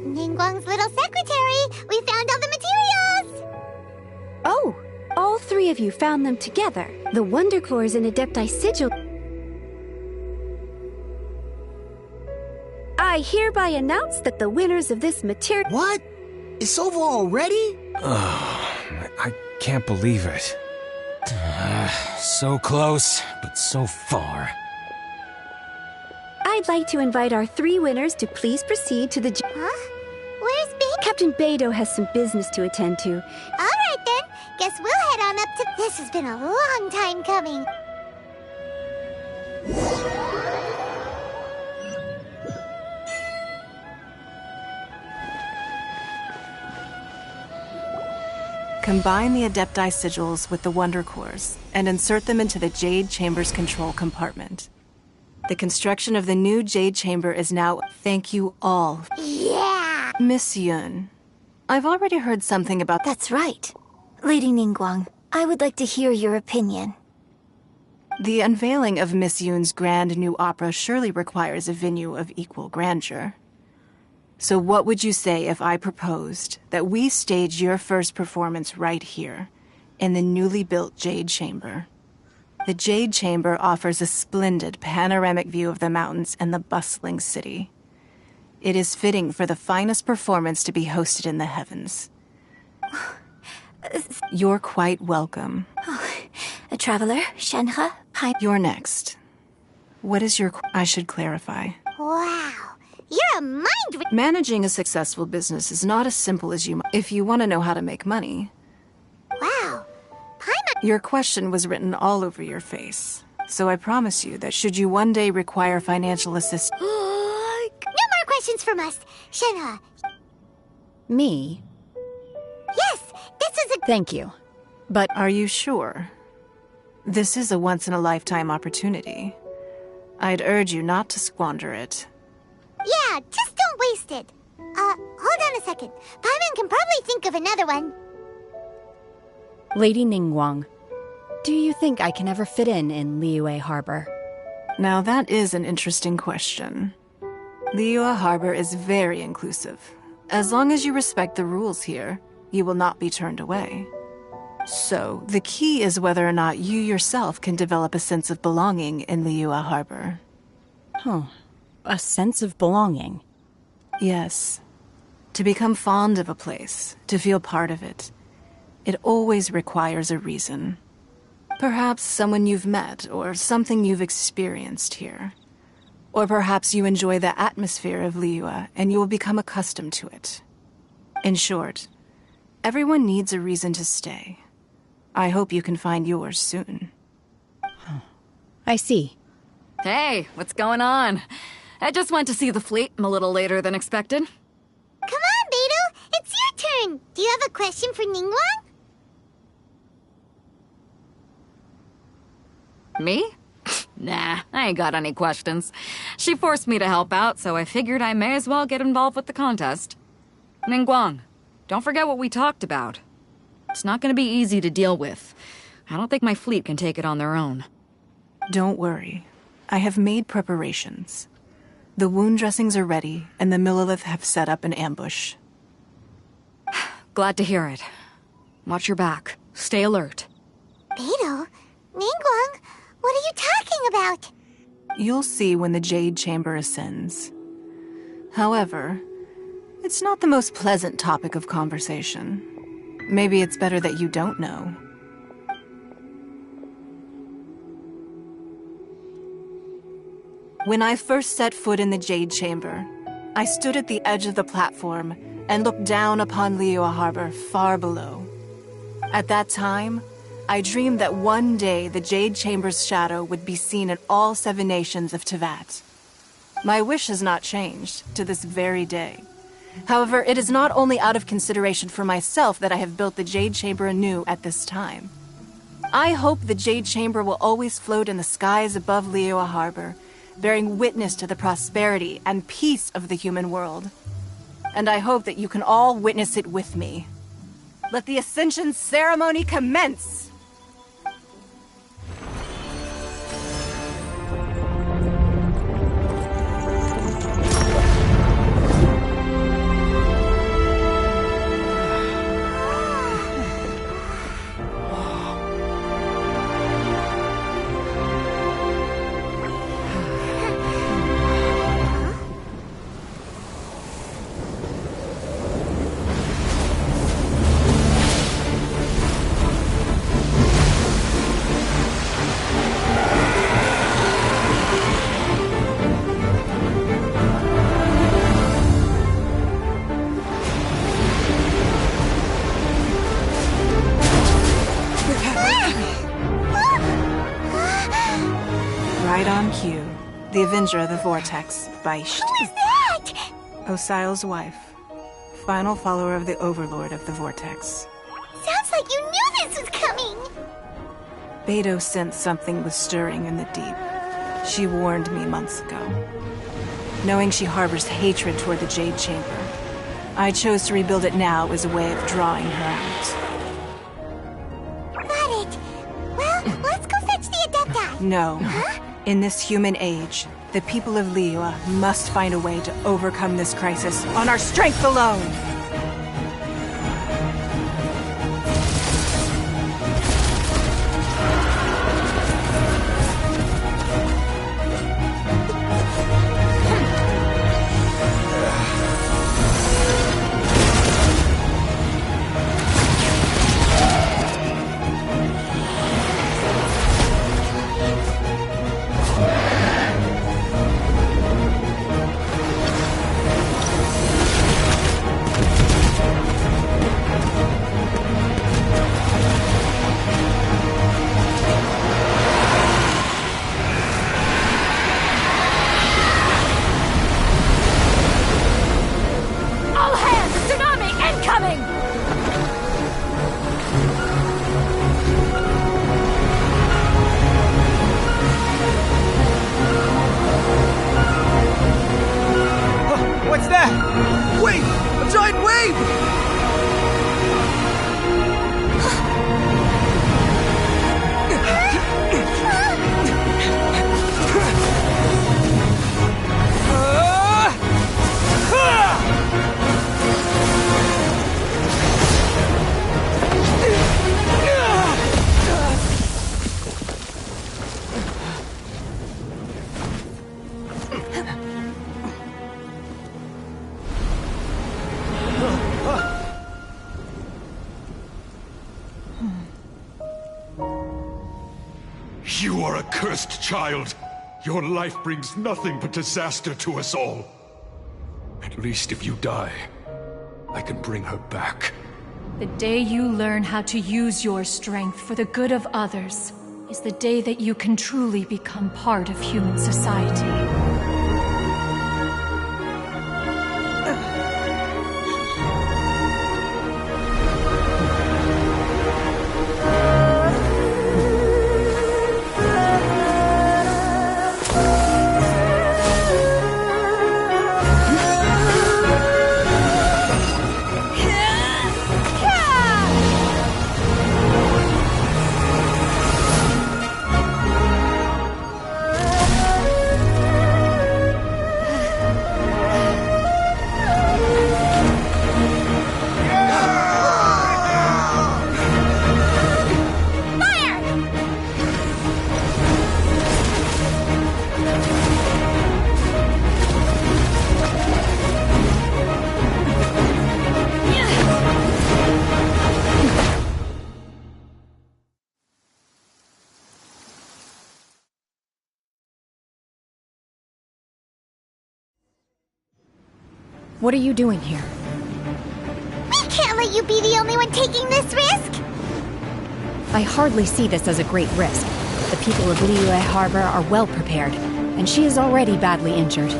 Ningguang's little secretary! We found all the materials! Oh, all three of you found them together. The Wonder Cores and Adepti Sigil. I hereby announce that the winners of this material— What? It's over already? I can't believe it. So close, but so far. I'd like to invite our three winners to please proceed to the— Huh? Where's Beidou? Captain Beidou has some business to attend to. Alright then, guess we'll head on up to— This has been a long time coming. Combine the Adepti Sigils with the Wonder Cores and insert them into the Jade Chamber's control compartment. The construction of the new Jade Chamber is now— Thank you all. Yeah! Miss Yun, I've already heard something about— That's right. Lady Ningguang, I would like to hear your opinion. The unveiling of Miss Yun's grand new opera surely requires a venue of equal grandeur. So what would you say if I proposed that we stage your first performance right here, in the newly built Jade Chamber? The Jade Chamber offers a splendid panoramic view of the mountains and the bustling city. It is fitting for the finest performance to be hosted in the heavens. You're quite welcome. A traveler, Shenhe, You're next. What is your— I should clarify. Wow, you're a mind— Managing a successful business is not as simple as if you want to know how to make money. Wow. Your question was written all over your face. So I promise you that should you one day require financial assistance— No more questions from us. Shenhe. Me? Yes, this is a— Thank you. But are you sure? This is a once-in-a-lifetime opportunity. I'd urge you not to squander it. Yeah, just don't waste it. Hold on a second. Paimon can probably think of another one. Lady Ningguang, do you think I can ever fit in Liyue Harbor? Now that is an interesting question. Liyue Harbor is very inclusive. As long as you respect the rules here, you will not be turned away. So, the key is whether or not you yourself can develop a sense of belonging in Liyue Harbor. Huh. A sense of belonging? Yes. To become fond of a place, to feel part of it, it always requires a reason. Perhaps someone you've met, or something you've experienced here. Or perhaps you enjoy the atmosphere of Liyue, and you will become accustomed to it. In short, everyone needs a reason to stay. I hope you can find yours soon. I see. Hey, what's going on? I just went to see the fleet. I'm a little later than expected. Come on, Beidou. It's your turn. Do you have a question for Ningguang? Me? Nah, I ain't got any questions. She forced me to help out, so I figured I may as well get involved with the contest. Ningguang, don't forget what we talked about. It's not gonna be easy to deal with. I don't think my fleet can take it on their own. Don't worry. I have made preparations. The wound dressings are ready, and the Millilith have set up an ambush. Glad to hear it. Watch your back. Stay alert. Beidou, Ningguang, what are you talking about? You'll see when the Jade Chamber ascends. However, it's not the most pleasant topic of conversation. Maybe it's better that you don't know. When I first set foot in the Jade Chamber, I stood at the edge of the platform and looked down upon Liyue Harbor far below. At that time, I dreamed that one day the Jade Chamber's shadow would be seen in all 7 nations of Teyvat. My wish has not changed to this very day. However, it is not only out of consideration for myself that I have built the Jade Chamber anew at this time. I hope the Jade Chamber will always float in the skies above Liyue Harbor, bearing witness to the prosperity and peace of the human world. And I hope that you can all witness it with me. Let the Ascension ceremony commence! Right on cue. The Avenger of the Vortex, Beisht. Who is that? Osial's wife. Final follower of the Overlord of the Vortex. Sounds like you knew this was coming! Beidou sensed something was stirring in the deep. She warned me months ago. Knowing she harbors hatred toward the Jade Chamber, I chose to rebuild it now as a way of drawing her out. Got it. Well, let's go fetch the Adepti. No. In this human age, the people of Liyue must find a way to overcome this crisis on our strength alone! What's that? Wait! A giant wave! You are a cursed child. Your life brings nothing but disaster to us all. At least if you die, I can bring her back. The day you learn how to use your strength for the good of others is the day that you can truly become part of human society. What are you doing here? We can't let you be the only one taking this risk! I hardly see this as a great risk. The people of Liyue Harbor are well prepared, and she is already badly injured.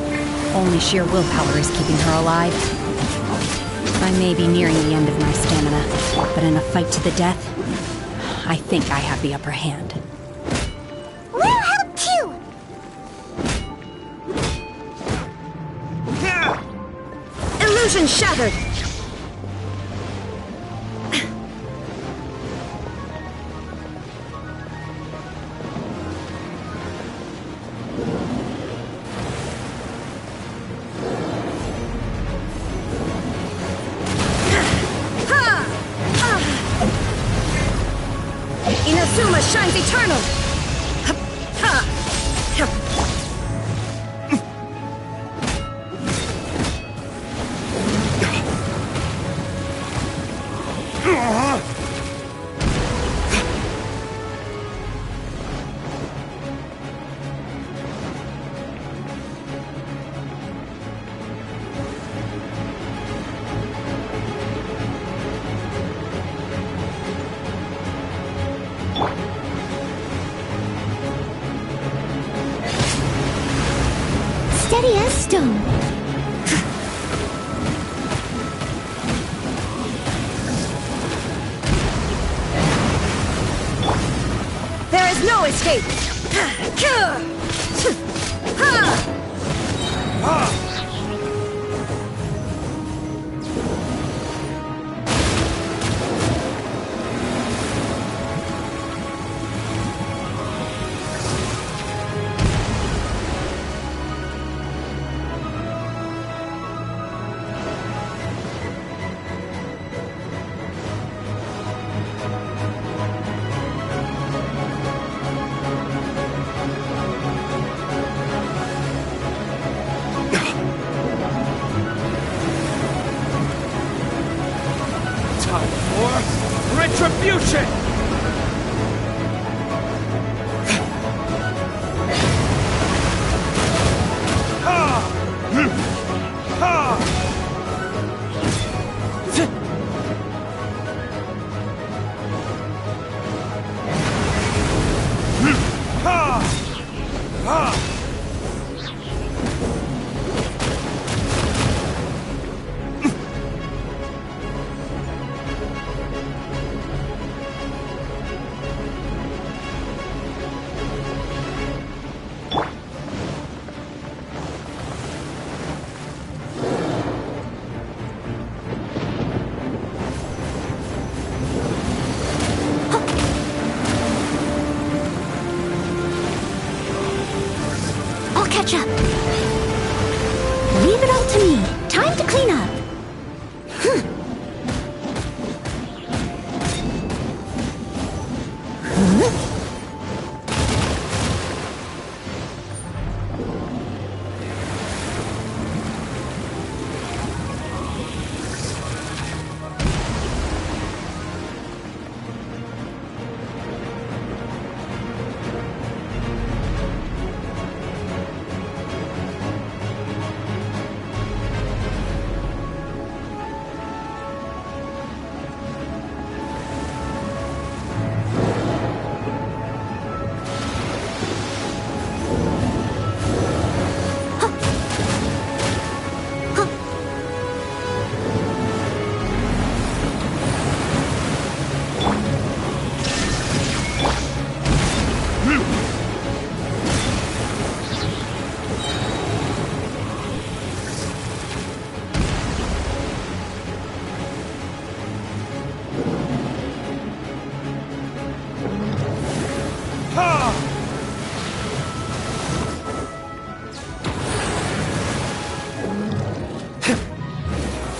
Only sheer willpower is keeping her alive. I may be nearing the end of my stamina, but in a fight to the death, I think I have the upper hand. We'll help too! Illusion shattered! Inazuma shines eternal! Steady as stone. There is no escape! Retribution! I'll catch up. Leave it all to me. Time to clean up.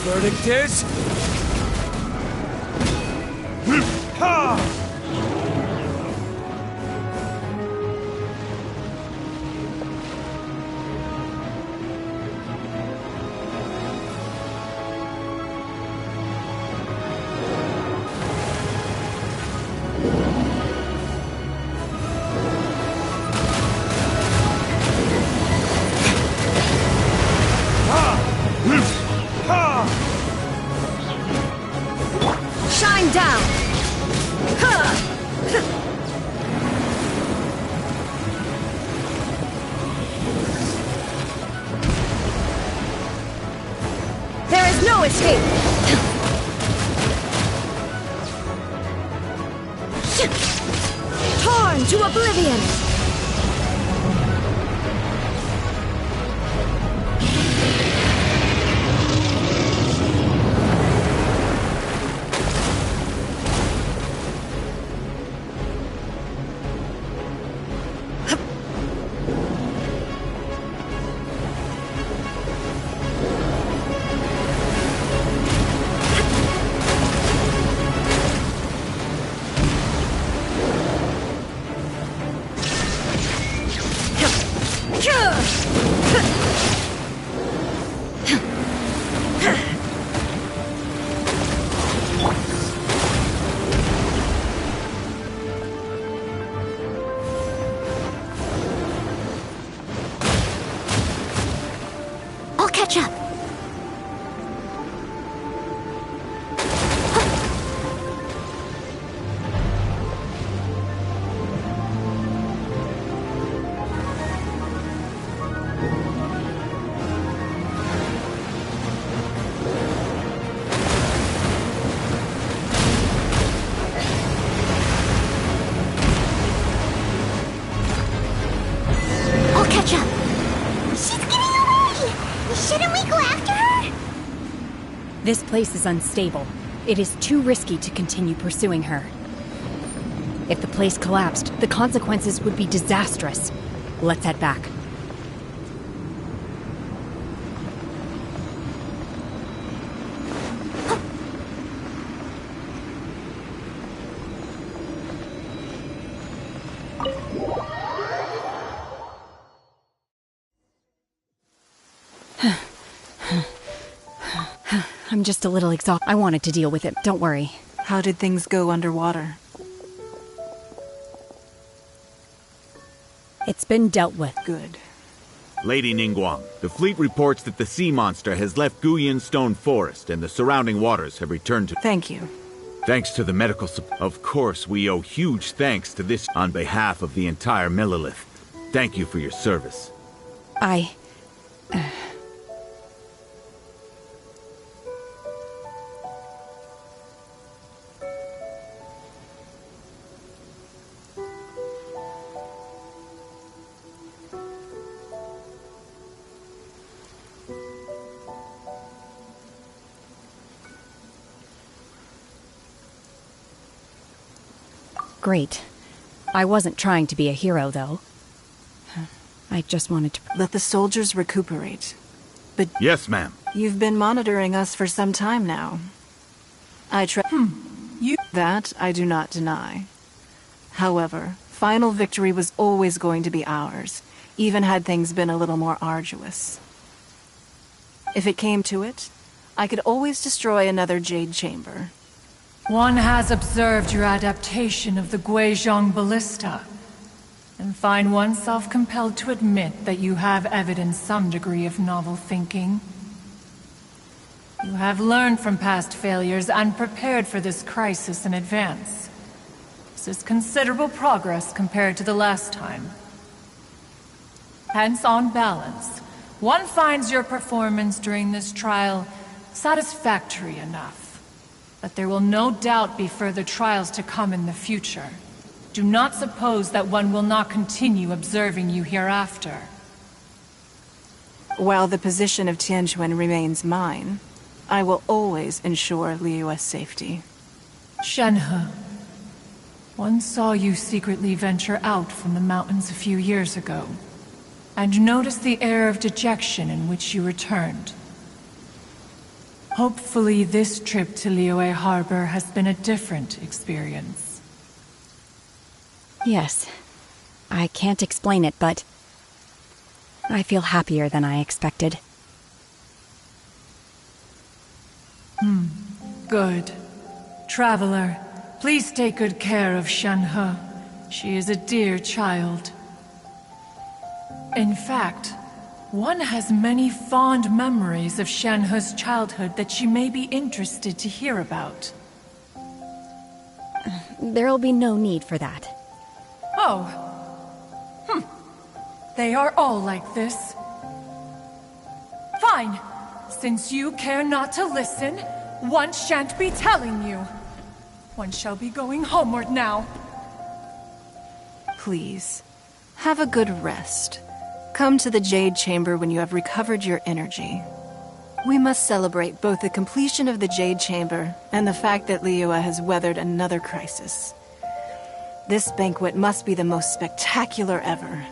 Verdict is... Torn to oblivion! I'll catch up. I'll catch up. She's getting away! Shouldn't we go after her? This place is unstable. It is too risky to continue pursuing her. If the place collapsed, the consequences would be disastrous. Let's head back. I'm just a little exhausted. I wanted to deal with it. Don't worry. How did things go underwater? It's been dealt with. Good. Lady Ningguang, the fleet reports that the sea monster has left Guyan Stone Forest and the surrounding waters have returned to... Thank you. Thanks to the medical support. Of course, we owe huge thanks to this on behalf of the entire Millilith. Thank you for your service. Great. I wasn't trying to be a hero, though. I just wanted to... Let the soldiers recuperate. But... Yes, ma'am. You've been monitoring us for some time now. That I do not deny. However, final victory was always going to be ours, even had things been a little more arduous. If it came to it, I could always destroy another Jade Chamber. One has observed your adaptation of the Guizhong ballista, and find oneself compelled to admit that you have evidenced some degree of novel thinking. You have learned from past failures and prepared for this crisis in advance. This is considerable progress compared to the last time. Hence, on balance, one finds your performance during this trial satisfactory enough. But there will no doubt be further trials to come in the future. Do not suppose that one will not continue observing you hereafter. While the position of Tianquan remains mine, I will always ensure Liyue's safety. Shenhe, one saw you secretly venture out from the mountains a few years ago, and noticed the air of dejection in which you returned. Hopefully this trip to Liyue Harbor has been a different experience. Yes. I can't explain it, but... I feel happier than I expected. Good. Traveler, please take good care of Shenhe. She is a dear child. In fact, one has many fond memories of Shenhe's childhood that she may be interested to hear about. There'll be no need for that. Oh. They are all like this. Fine. Since you care not to listen, one shan't be telling you. One shall be going homeward now. please, have a good rest. Come to the Jade Chamber when you have recovered your energy. We must celebrate both the completion of the Jade Chamber and the fact that Liyue has weathered another crisis. This banquet must be the most spectacular ever.